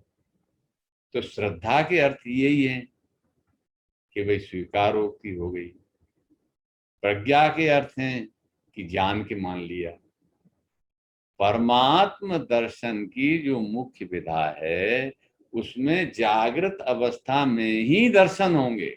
तो श्रद्धा के अर्थ यही है कि भाई स्वीकारोक्ति हो गई। प्रज्ञा के अर्थ हैं कि जान के मान लिया। परमात्म दर्शन की जो मुख्य विधा है उसमें जागृत अवस्था में ही दर्शन होंगे।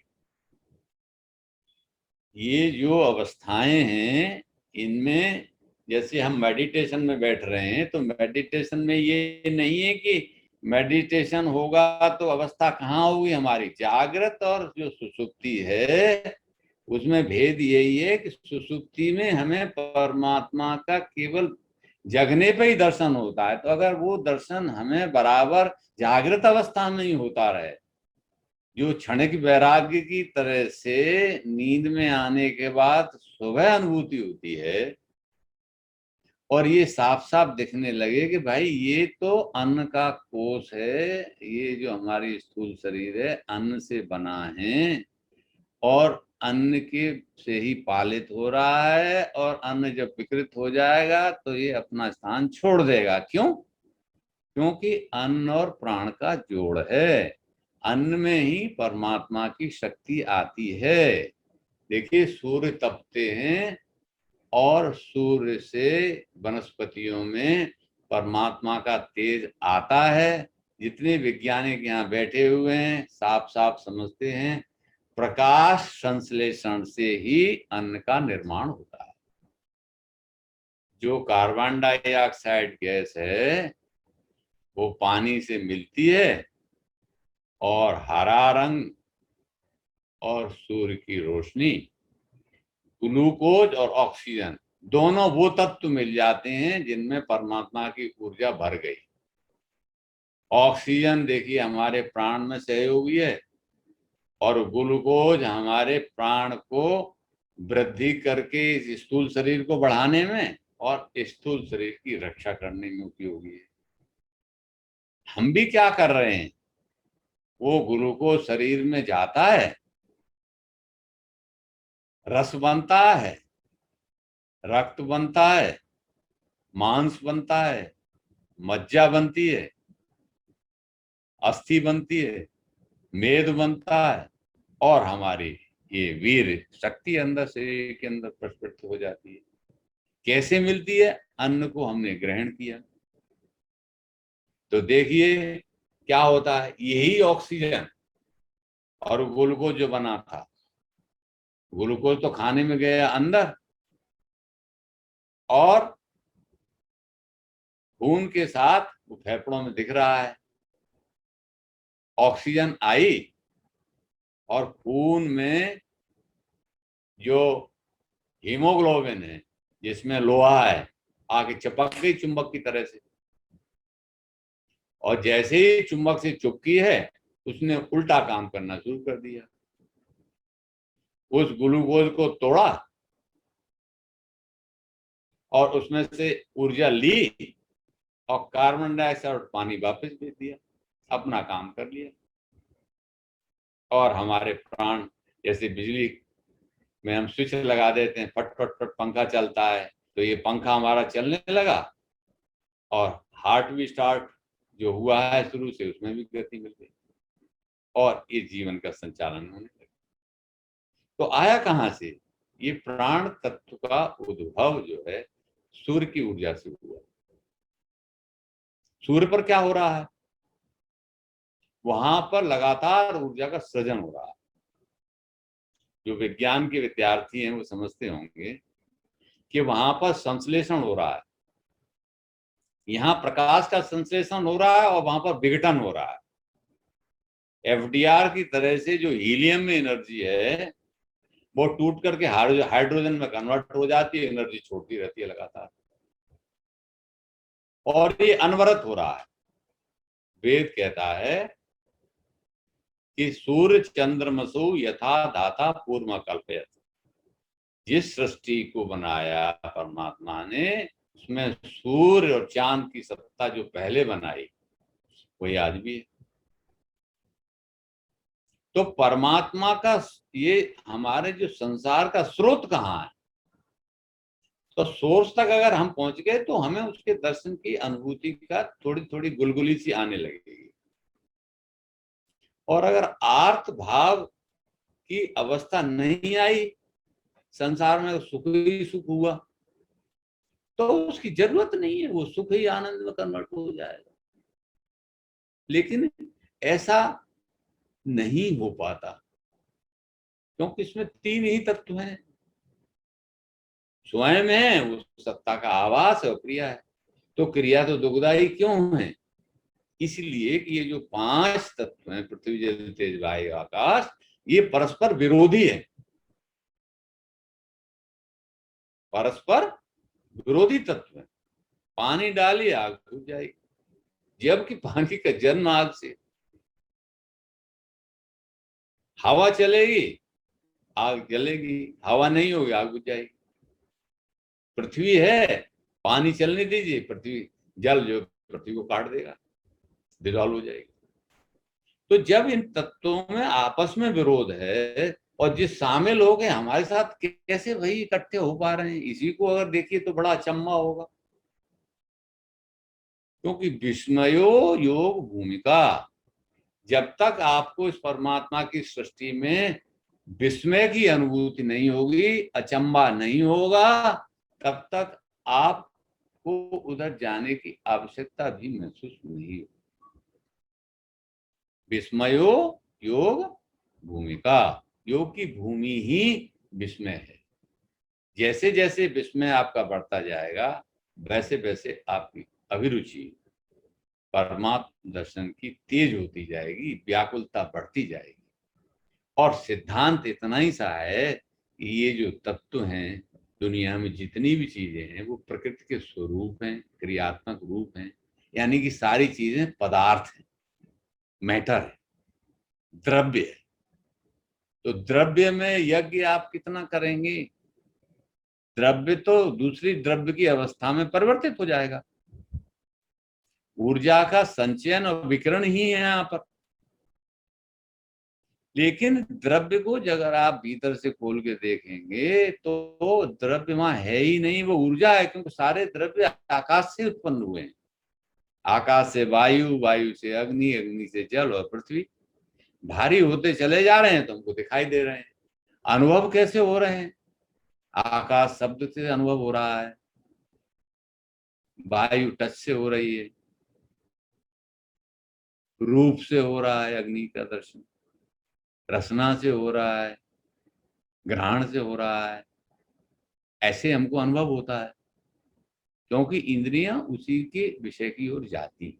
ये जो अवस्थाएं हैं इनमें, जैसे हम मेडिटेशन में बैठ रहे हैं तो मेडिटेशन में ये नहीं है कि मेडिटेशन होगा तो अवस्था कहाँ होगी हमारी। जागृत और जो सुषुप्ति है उसमें भेद यही है कि सुषुप्ति में हमें परमात्मा का केवल जगने पे ही दर्शन होता है। तो अगर वो दर्शन हमें बराबर जागृत अवस्था में ही होता रहे, जो क्षणिक वैराग्य की तरह से नींद में आने के बाद सुबह अनुभूति होती है, और ये साफ साफ दिखने लगे कि भाई ये तो अन्न का कोष है, ये जो हमारी स्थूल शरीर है अन्न से बना है, और अन्न के से ही पालित हो रहा है, और अन्न जब विकृत हो जाएगा तो ये अपना स्थान छोड़ देगा। क्यों? क्योंकि अन्न और प्राण का जोड़ है। अन्न में ही परमात्मा की शक्ति आती है। देखिए सूर्य तपते हैं और सूर्य से वनस्पतियों में परमात्मा का तेज आता है। जितने वैज्ञानिक यहाँ बैठे हुए हैं साफ साफ समझते हैं प्रकाश संश्लेषण से ही अन्न का निर्माण होता है। जो कार्बन डाइऑक्साइड गैस है वो पानी से मिलती है, और हरा रंग और सूर्य की रोशनी, ग्लूकोज और ऑक्सीजन, दोनों वो तत्व मिल जाते हैं जिनमें परमात्मा की ऊर्जा भर गई। ऑक्सीजन देखिए हमारे प्राण में सहयोगी है, और ग्लूकोज हमारे प्राण को वृद्धि करके इस स्थूल शरीर को बढ़ाने में और स्थूल शरीर की रक्षा करने में उपयोगी है। हम भी क्या कर रहे हैं, वो ग्लूकोज शरीर में जाता है, रस बनता है, रक्त बनता है, मांस बनता है, मज्जा बनती है, अस्थि बनती है, मेद बनता है, और हमारी ये वीर शक्ति अंदर शरीर के अंदर प्रस्फुटित हो जाती है। कैसे मिलती है? अन्न को हमने ग्रहण किया। तो देखिए क्या होता है, यही ऑक्सीजन और ग्लूकोज जो बना था, ग्लूकोज तो खाने में गया अंदर, और खून के साथ वो फेफड़ों में दिख रहा है। ऑक्सीजन आई और खून में जो हीमोग्लोबिन है जिसमें लोहा है आगे चिपक गई चुंबक की तरह से, और जैसे ही चुंबक से चिपकी है उसने उल्टा काम करना शुरू कर दिया। उस ग्लूकोज को तोड़ा और उसमें से ऊर्जा ली और कार्बन डाइऑक्साइड और पानी वापस भेज दिया, अपना काम कर लिया। और हमारे प्राण जैसे बिजली में हम स्विच लगा देते हैं, फट फट फट पंखा चलता है, तो ये पंखा हमारा चलने लगा, और हार्ट भी स्टार्ट जो हुआ है शुरू से उसमें भी गति मिल गई, और ये जीवन का संचालन होने लगा। तो आया कहां से? ये प्राण तत्व का उद्भव जो है सूर्य की ऊर्जा से हुआ। सूर्य पर क्या हो रहा है? वहां पर लगातार ऊर्जा का सृजन हो रहा है। जो विज्ञान के विद्यार्थी हैं वो समझते होंगे कि वहां पर संश्लेषण हो रहा है, यहाँ प्रकाश का संश्लेषण हो रहा है और वहां पर विघटन हो रहा है। एफडीआर की तरह से जो हीलियम में एनर्जी है वो टूट करके हाइड्रोजन में कन्वर्ट हो जाती है, एनर्जी छोड़ती रहती है लगातार, और ये अनवरत हो रहा है। वेद कहता है कि सूर्य चंद्रमसु यथा धाता पूर्व कल्पयत। जिस सृष्टि को बनाया परमात्मा ने, उसमें सूर्य और चांद की सत्ता जो पहले बनाई वही आज भी है। तो परमात्मा का ये हमारे जो संसार का स्रोत कहाँ है, तो सोर्स तक अगर हम पहुंच गए तो हमें उसके दर्शन की अनुभूति का थोड़ी थोड़ी गुलगुली सी आने लगेगी। और अगर आर्त भाव की अवस्था नहीं आई, संसार में सुख ही सुख हुआ, तो उसकी जरूरत नहीं है, वो सुख ही आनंद में कन्वर्ट हो जाएगा। लेकिन ऐसा नहीं हो पाता, क्योंकि इसमें तीन ही तत्व हैं। स्वयं है, उस सत्ता का आवास और क्रिया है। तो क्रिया तो दुखदायी क्यों है? इसलिए कि ये जो पांच तत्व हैं, पृथ्वी जल तेज वायु आकाश, ये परस्पर विरोधी है, परस्पर विरोधी तत्व है। पानी डालिए आग बुझ जाएगी, जबकि पानी का जन्म आग से। हवा चलेगी आग जलेगी, हवा नहीं होगी आग बुझ जाएगी। पृथ्वी है, पानी चलने दीजिए, पृथ्वी जल जो पृथ्वी को काट देगा, डिजॉल्व हो जाएगी। तो जब इन तत्वों में आपस में विरोध है, और जिस शामिल हो गए हमारे साथ कैसे वही इकट्ठे हो पा रहे हैं, इसी को अगर देखिए तो बड़ा अचंभा होगा। क्योंकि विस्मयो योग भूमिका, जब तक आपको इस परमात्मा की सृष्टि में विस्मय की अनुभूति नहीं होगी, अचंभा नहीं होगा, तब तक आपको उधर जाने की आवश्यकता भी महसूस नहीं होगी। विस्मयो योग भूमिका, योग की भूमि ही विस्मय है। जैसे जैसे विस्मय आपका बढ़ता जाएगा, वैसे वैसे आपकी अभिरुचि परमात्मा दर्शन की तेज होती जाएगी, व्याकुलता बढ़ती जाएगी। और सिद्धांत इतना ही सा है कि ये जो तत्व हैं, दुनिया में जितनी भी चीजें हैं, वो प्रकृति के स्वरूप हैं, क्रियात्मक रूप हैं। यानी कि सारी चीजें पदार्थ हैं, मैटर है, द्रव्य है। तो द्रव्य में यज्ञ आप कितना करेंगे? द्रव्य तो दूसरी द्रव्य की अवस्था में परिवर्तित हो जाएगा। ऊर्जा का संचयन और विकिरण ही है यहाँ पर। लेकिन द्रव्य को अगर आप भीतर से खोल के देखेंगे तो द्रव्य वहां है ही नहीं, वो ऊर्जा है। क्योंकि सारे द्रव्य आकाश से उत्पन्न हुए हैं। आकाश से वायु, वायु से अग्नि, अग्नि से जल और पृथ्वी। भारी होते चले जा रहे हैं तो हमको दिखाई दे रहे हैं। अनुभव कैसे हो रहे हैं? आकाश शब्द से अनुभव हो रहा है, वायु टच से हो रही है, रूप से हो रहा है अग्नि का दर्शन, रसना से हो रहा है, ग्रहण से हो रहा है। ऐसे हमको अनुभव होता है, क्योंकि इंद्रियां उसी के विषय की ओर जाती।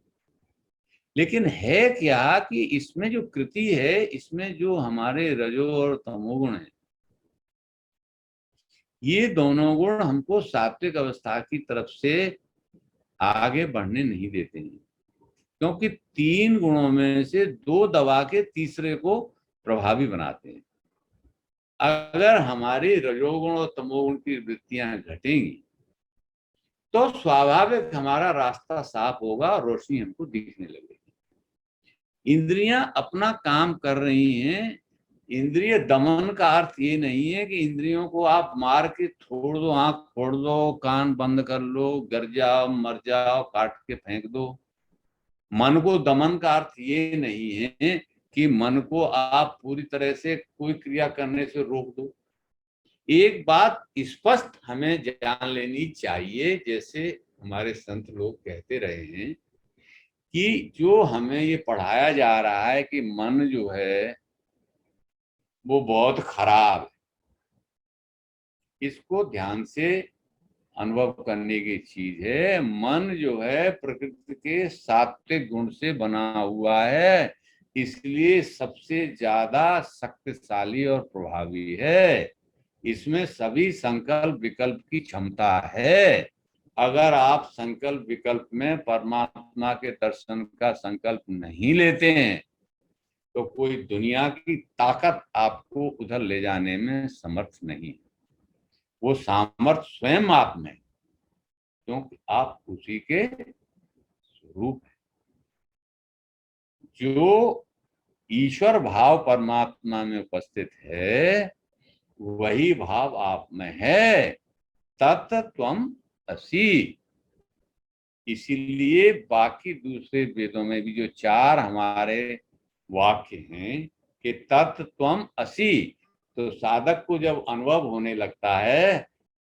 लेकिन है क्या कि इसमें जो कृति है, इसमें जो हमारे रजो और तमोगुण है, ये दोनों गुण हमको सात्विक अवस्था की तरफ से आगे बढ़ने नहीं देते हैं। क्योंकि तीन गुणों में से दो दबा के तीसरे को प्रभावी बनाते हैं। अगर हमारी रजोगुण और तमोगुण की वृत्तियां घटेंगी तो स्वाभाविक हमारा रास्ता साफ होगा और रोशनी हमको दिखने लगेगी। इंद्रियां अपना काम कर रही हैं। इंद्रिय दमन का अर्थ ये नहीं है कि इंद्रियों को आप मार के छोड़ दो, आंख फोड़ दो, कान बंद कर लो, गिर जाओ, मर जाओ, काट के फेंक दो। मन को दमन का अर्थ ये नहीं है कि मन को आप पूरी तरह से कोई क्रिया करने से रोक दो। एक बात स्पष्ट हमें जान लेनी चाहिए, जैसे हमारे संत लोग कहते रहे हैं कि जो हमें ये पढ़ाया जा रहा है कि मन जो है वो बहुत खराब है, इसको ध्यान से अनुभव करने की चीज है। मन जो है प्रकृति के सात्विक गुण से बना हुआ है, इसलिए सबसे ज्यादा शक्तिशाली और प्रभावी है। इसमें सभी संकल्प विकल्प की क्षमता है। अगर आप संकल्प विकल्प में परमात्मा के दर्शन का संकल्प नहीं लेते हैं तो कोई दुनिया की ताकत आपको उधर ले जाने में समर्थ नहीं है। वो सामर्थ स्वयं आप में, क्योंकि आप उसी के स्वरूप हैं। जो ईश्वर भाव परमात्मा में उपस्थित है वही भाव आप में है। तत्त्वम् असि। इसीलिए बाकी दूसरे वेदों में भी जो 4 हमारे वाक्य हैं कि तत्त्वम् असि, तो साधक को जब अनुभव होने लगता है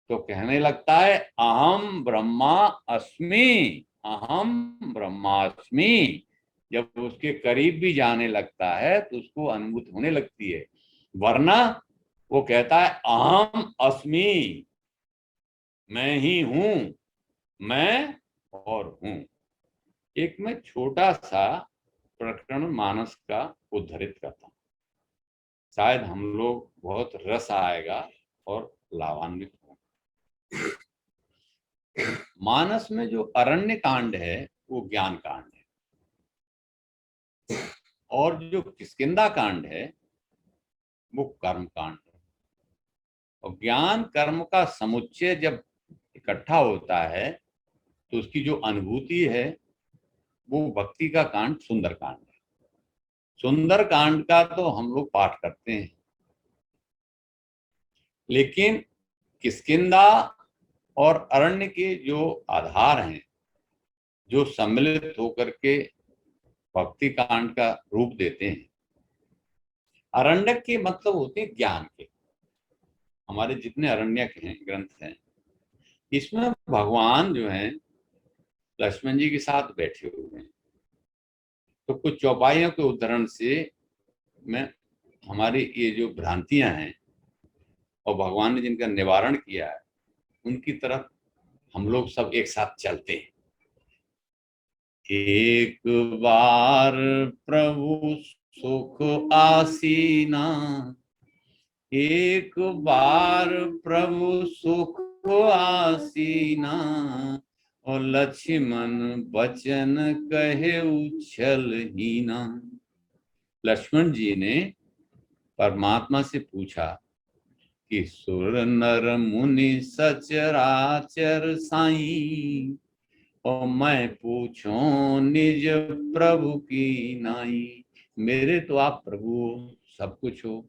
तो कहने लगता है अहम ब्रह्मा अस्मि, अहम ब्रह्मास्मि। जब उसके करीब भी जाने लगता है तो उसको अनुभूति होने लगती है। वरना वो कहता है अहम अस्मि, मैं ही हूं, मैं और हूं। एक मैं छोटा सा प्रकरण मानस का उद्धृत करता हूं, शायद हम लोग बहुत रस आएगा और लाभान्वित होंगे। मानस में जो अरण्य कांड है वो ज्ञान कांड है, और जो किष्किंधा कांड है वो कर्म कांड है। और ज्ञान कर्म का समुच्चय जब इकट्ठा होता है तो उसकी जो अनुभूति है वो भक्ति का कांड सुंदर कांड है। सुंदर कांड का तो हम लोग पाठ करते हैं, लेकिन किष्किंधा और अरण्य के जो आधार हैं, जो सम्मिलित होकर के भक्ति कांड का रूप देते हैं। अरण्यक के मतलब होते हैं ज्ञान के। हमारे जितने अरण्यक हैं, ग्रंथ हैं, इसमें भगवान जो हैं लक्ष्मण जी के साथ बैठे हुए हैं। तो कुछ चौपाइयों के उदाहरण से मैं हमारी ये जो भ्रांतियां हैं और भगवान ने जिनका निवारण किया है उनकी तरफ हम लोग सब एक साथ चलते हैं। एक बार प्रभु सुख आसीना, एक बार प्रभु सुख आसीना, और लक्ष्मण बचन कहे उछल हीना। लक्ष्मण जी ने परमात्मा से पूछा कि सुर नर मुनि सचराचर साईं, और मैं पूछो निज प्रभु की नाई। मेरे तो आप प्रभु हो, सब कुछ हो,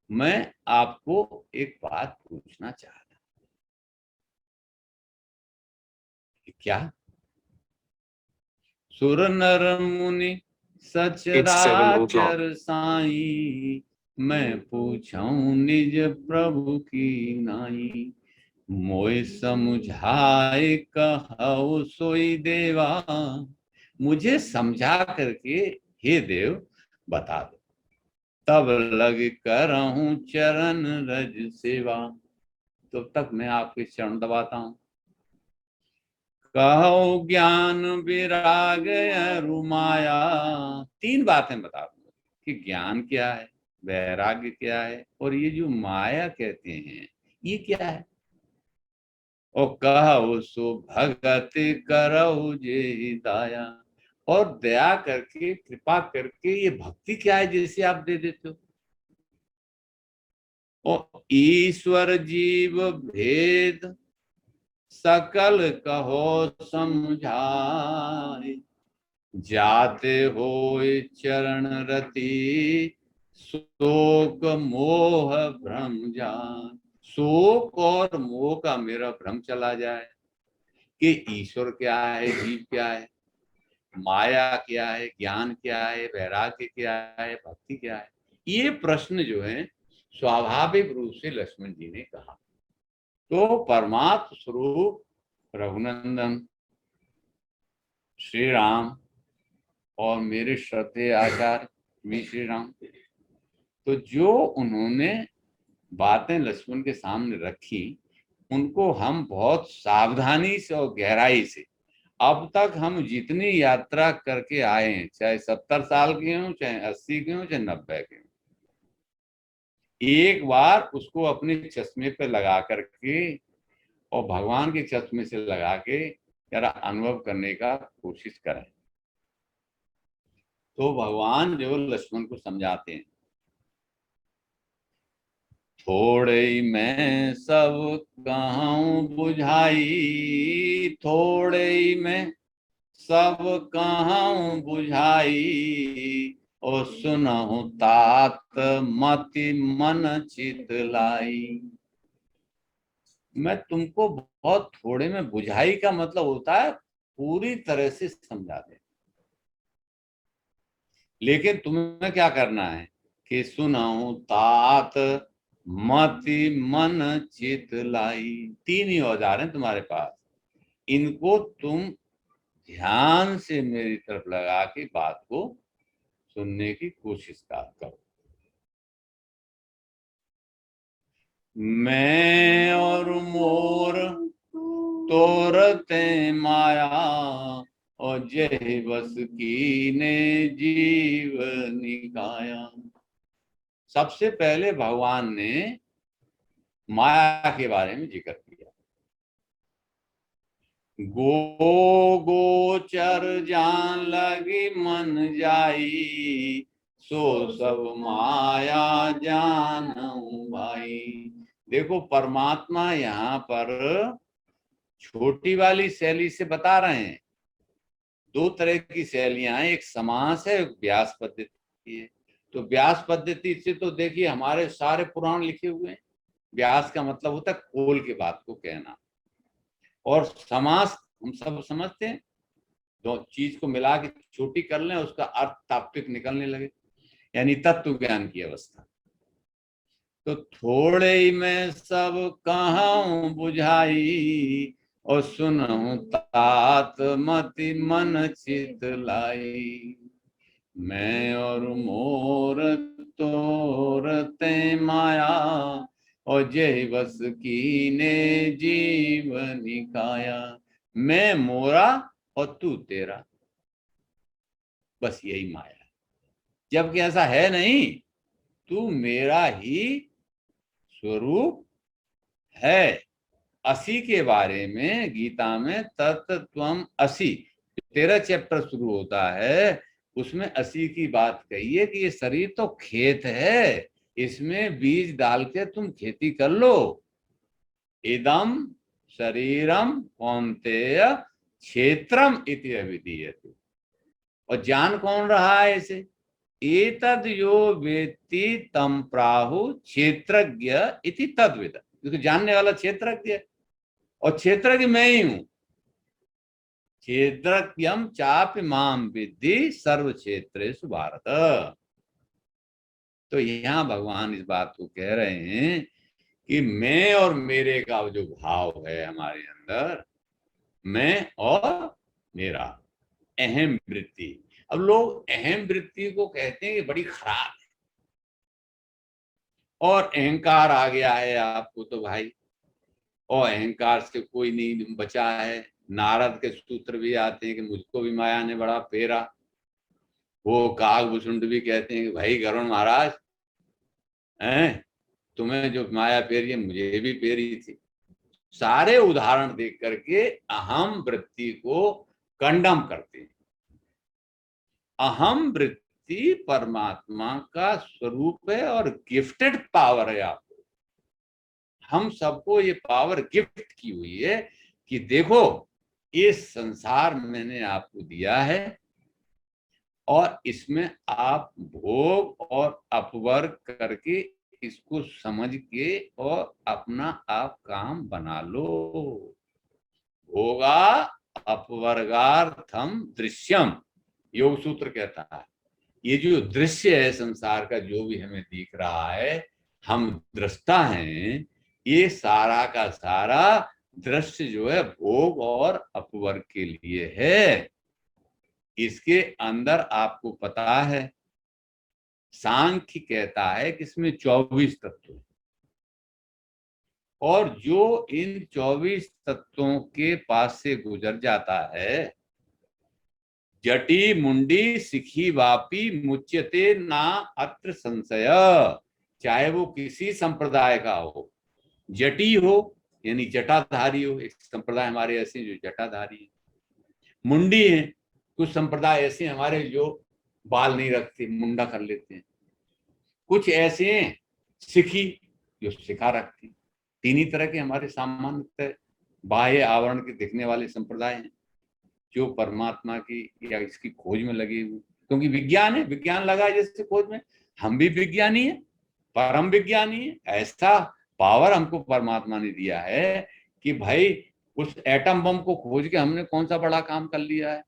मैं आपको एक बात पूछना चाहता कि क्या? सुर नर मुनि सचराचर साई, मैं पूछूं निज प्रभु की नाई। मोय समझाए कहौ सोई देवा, मुझे समझा करके हे देव बता दो, तब लग करहूं चरण रज सेवा। तो तक मैं आपके चरण दबाता हूं। कहो ज्ञान विराग रुमाया। 3 बातें बता दूंगा कि ज्ञान क्या है, वैराग्य क्या है, और ये जो माया कहते हैं ये क्या है। और कहो सो भगत करहु जे दाया, और दया करके कृपा करके ये भक्ति क्या है जिसे आप दे देते हो। और ईश्वर जीव भेद सकल कहो समझाए, जाते होए चरण रति शोक मोह भ्रम जाए। शोक और मोह का मेरा भ्रम चला जाए कि ईश्वर क्या है, जीव क्या है, माया क्या है, ज्ञान क्या है, वैराग्य क्या है, भक्ति क्या है। ये प्रश्न जो है स्वाभाविक रूप से लक्ष्मण जी ने कहा। तो परमात्म स्वरूप रघुनंदन श्री राम और मेरे श्रद्धेय आचार्य मी श्री राम, तो जो उन्होंने बातें लक्ष्मण के सामने रखी उनको हम बहुत सावधानी से और गहराई से, अब तक हम जितनी यात्रा करके आए हैं, चाहे 70 साल के हों, चाहे 80 के हों, चाहे 90 के हों, एक बार उसको अपने चश्मे पे लगा करके और भगवान के चश्मे से लगा के जरा अनुभव करने का कोशिश करें। तो भगवान जो लक्ष्मण को समझाते हैं, थोड़े मैं सब कहूँ बुझाई, थोड़े मैं सब कहूँ बुझाई, ओ सुनहु तात मति मन चित लाई। मैं तुमको बहुत थोड़े में बुझाई का मतलब होता है पूरी तरह से समझा दे, लेकिन तुम्हें क्या करना है कि सुनहु तात मति मन चित लाई। 3 ही औजार हैं तुम्हारे पास, इनको तुम ध्यान से मेरी तरफ लगा के बात को सुनने की कोशिश करो। मैं और मोर तोरते माया, और जय बस कीने जीव निकाया। सबसे पहले भगवान ने माया के बारे में जिक्र किया। गो गोचर जान लगी मन जाई, सो सब माया जानऊ भाई। देखो परमात्मा यहाँ पर छोटी वाली शैली से बता रहे हैं। 2 तरह की शैलियां हैं, एक समास है, एक व्यास पद्धति है। तो व्यास पद्धति से तो देखिए हमारे सारे पुराण लिखे हुए हैं। व्यास का मतलब होता है खोल के बात को कहना, और समास हम सब समझते हैं, दो चीज को मिला के छोटी कर लें, उसका अर्थ तात्विक निकलने लगे, यानी तत्व ज्ञान की अवस्था। तो थोड़े में सब कहूँ बुझाई, और सुनहु तात मति मन चित लाई। मैं और मोर तोरते माया, और जय बस कीने जीव निकाया। मैं मोरा और तू तेरा, बस यही माया है, जबकि ऐसा है नहीं। तू मेरा ही स्वरूप है। असी के बारे में गीता में तत्त्वम असी 13 चैप्टर शुरू होता है, उसमें असी की बात कही है कि ये शरीर तो खेत है, इसमें बीज डाल के तुम खेती कर लो। इदम शरीरम कौन्तेय क्षेत्रम इति अभिधीयते। और जान कौन रहा है इसे? एतद यो वेत्ति तम प्राहु क्षेत्रज्ञ इति तद्विद। क्योंकि जानने वाला क्षेत्रज्ञ है, और क्षेत्रज्ञ मैं ही हूं। क्षेत्रज्ञम चापि माम विद्धि सर्व क्षेत्रेषु भारत। तो यहाँ भगवान इस बात को कह रहे हैं कि मैं और मेरे का जो भाव है हमारे अंदर, मैं और मेरा, अहम वृत्ति। अब लोग अहम वृत्ति को कहते हैं कि बड़ी खराब है, और अहंकार आ गया है आपको तो भाई, और अहंकार से कोई नहीं बचा है। नारद के सूत्र भी आते हैं कि मुझको भी माया ने बड़ा फेरा। वो कागभूषुंड भी कहते हैं कि भाई गरुण महाराज, हैं तुम्हें जो माया फेरी है मुझे भी फेरी थी। सारे उदाहरण देख करके अहम वृत्ति को कंडम करते हैं। अहम वृत्ति परमात्मा का स्वरूप है और गिफ्टेड पावर है आपको। हम सबको ये पावर गिफ्ट की हुई है कि देखो ये संसार मैंने आपको दिया है, और इसमें आप भोग और अपवर्ग करके इसको समझ के और अपना आप काम बना लो। भोगा अपवर्गार्थम दृश्यम, योग सूत्र कहता है। ये जो दृश्य है संसार का, जो भी हमें दिख रहा है, हम दृष्टा हैं। ये सारा का सारा दृश्य जो है भोग और अपवर्ग के लिए है। इसके अंदर आपको पता है, सांख्य कहता है कि इसमें 24 तत्व है। और जो इन 24 तत्वों के पास से गुजर जाता है, जटी मुंडी सिखी वापी मुच्यते ना अत्र संशय, चाहे वो किसी संप्रदाय का हो, जटी हो यानी जटाधारी हो, एक संप्रदाय हमारे ऐसे जो जटाधारी है, मुंडी है, कुछ संप्रदाय ऐसे हमारे जो बाल नहीं रखते, मुंडा कर लेते हैं, कुछ ऐसे हैं सिखी जो सिखा रखती, तीन ही तरह के हमारे सामान्य बाह्य आवरण के दिखने वाले संप्रदाय हैं जो परमात्मा की या इसकी खोज में लगे हुए, क्योंकि विज्ञान है, विज्ञान लगा जैसे खोज में, हम भी विज्ञानी है, परम विज्ञानी है। ऐसा पावर हमको परमात्मा ने दिया है कि भाई उस एटम बम को खोज के हमने कौन सा बड़ा काम कर लिया है।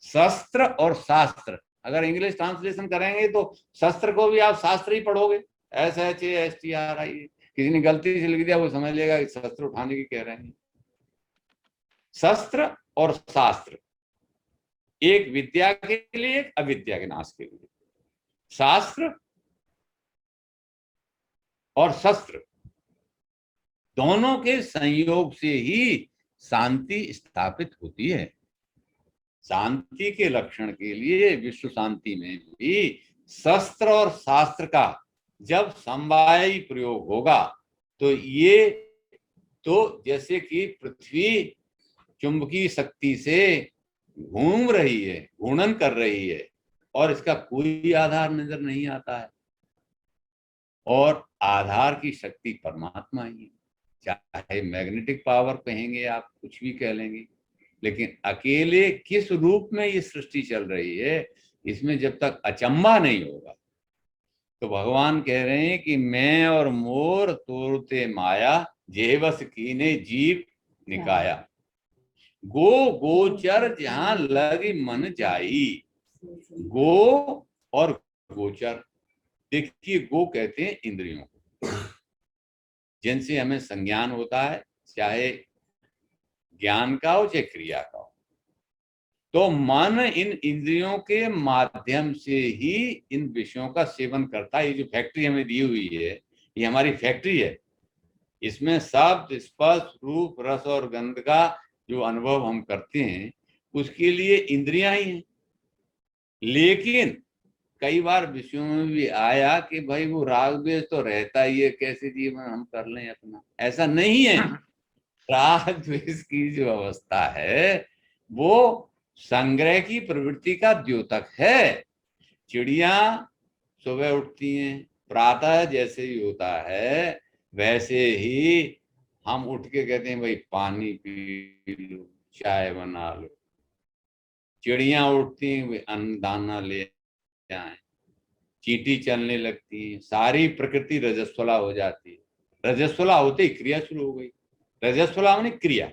शस्त्र और शास्त्र, अगर इंग्लिश ट्रांसलेशन करेंगे तो शस्त्र को भी आप शास्त्र ही पढ़ोगे, SHASTRI, किसी ने गलती से लिख दिया वो समझ लेगा कि शस्त्र उठाने की कह रहे हैं। शस्त्र और शास्त्र, एक विद्या के लिए, एक अविद्या के नाश के लिए। शास्त्र और शस्त्र दोनों के संयोग से ही शांति स्थापित होती है। शांति के लक्षण के लिए विश्व शांति में भी शस्त्र और शास्त्र का जब समवायी प्रयोग होगा तो ये तो जैसे कि पृथ्वी चुंबकीय शक्ति से घूम रही है, घूर्णन कर रही है और इसका कोई आधार नजर नहीं आता है, और आधार की शक्ति परमात्मा ही है। चाहे मैग्नेटिक पावर कहेंगे आप, कुछ भी कह लेंगे, लेकिन अकेले किस रूप में ये सृष्टि चल रही है, इसमें जब तक अचंभा नहीं होगा तो भगवान कह रहे हैं कि मैं और मोर तोरते माया, जेवस कीने जीव निकाया, गो गोचर जहां लगी मन जाई। गो और गोचर, देखिए गो कहते हैं इंद्रियों को, जिनसे हमें संज्ञान होता है, चाहे ज्ञान का हो चाहे क्रिया का हो। तो मन इन इंद्रियों के माध्यम से ही इन विषयों का सेवन करता है। ये जो फैक्ट्री हमें दी हुई है, ये हमारी फैक्ट्री है, इसमें शब्द स्पर्श रूप रस और गंध का जो अनुभव हम करते हैं उसके लिए इंद्रियां ही हैं। लेकिन कई बार विषयों में भी आया कि भाई वो राग द्वेष तो रहता ही है, कैसे जीवन हम कर लें अपना, ऐसा नहीं है। राग द्वेष की जो अवस्था है वो संग्रह की प्रवृत्ति का द्योतक है। चिड़िया सुबह उठती हैं, प्रातः जैसे ही होता है वैसे ही हम उठ के कहते हैं भाई पानी पी लो, चाय बना लो। चिड़िया उठती हैं, भाई अन्न दाना ले आए, चींटी चलने लगती है, सारी प्रकृति रजस्वला हो जाती है। रजस्वला होते ही क्रिया शुरू हो गई। रजस्वला माने क्रिया,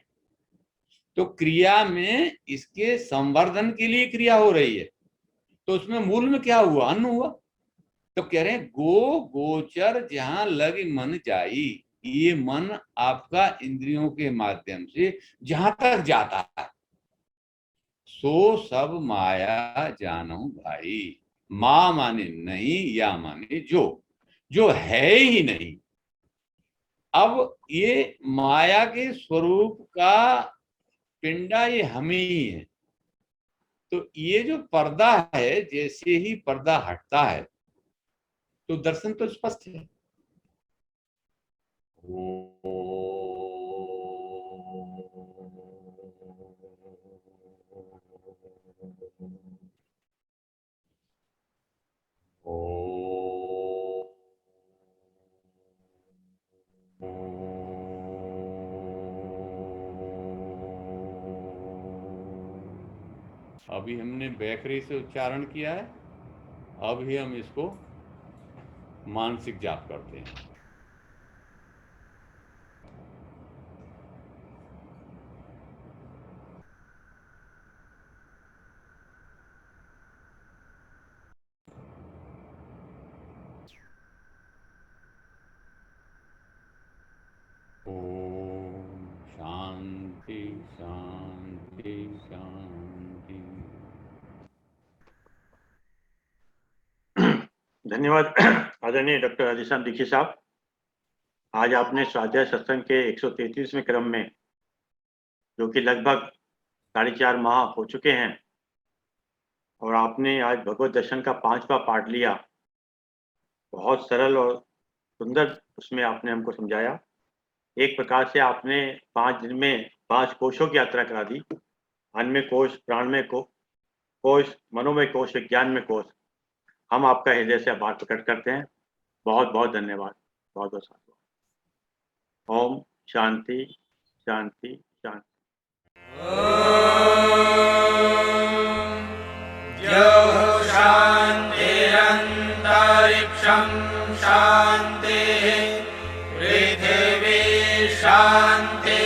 तो क्रिया में इसके संवर्धन के लिए क्रिया हो रही है, तो उसमें मूल में क्या हुआ, अन्न हुआ। तो कह रहे हैं गो गोचर जहां लग मन जाई, ये मन आपका इंद्रियों के माध्यम से जहां तक जाता है सो सब माया जानू भाई। मां माने नहीं, या माने जो, जो है ही नहीं। अब ये माया के स्वरूप का पिंडा ये हम ही है। तो ये जो पर्दा है, जैसे ही पर्दा हटता है तो दर्शन तो स्पष्ट है। अभी हमने बैखरी से उच्चारण किया है, अभी हम इसको मानसिक जाप करते हैं। ओम शांति शांति शांति। धन्यवाद आदरणीय डॉक्टर राधेश्याम दीक्षित साहब। आज आपने स्वाध्याय सत्संग के 133वें क्रम में, जो कि लगभग 4.5 माह हो चुके हैं, और आपने आज भगवत दर्शन का 5वां पाठ लिया। बहुत सरल और सुंदर उसमें आपने हमको समझाया। एक प्रकार से आपने 5 दिन में 5 कोशों की यात्रा करा दी। अन्नमय कोश, प्राणमय कोश, मनोमय कोश, विज्ञानमय कोश। हम आपका हृदय से आभार प्रकट करते हैं। बहुत बहुत धन्यवाद। बहुत बहुत साधुवाद। ओम शांति शांति शांति। शान्तिरन्तरिक्षं शान्तिः, पृथिवी शान्तिरापः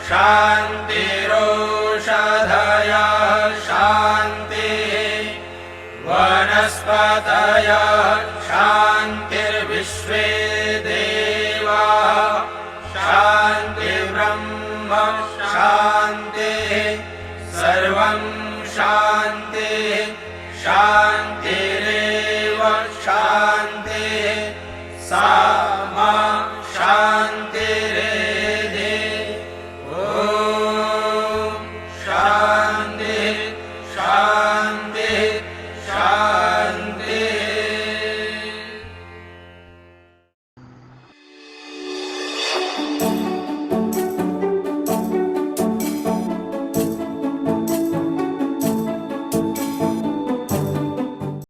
शान्तिरोषधयः शान्तिः, वनस्पतयः शान्तिर्विश्वे देवाः शान्तिर्ब्रह्म शान्तिः, सर्वं शान्तिः।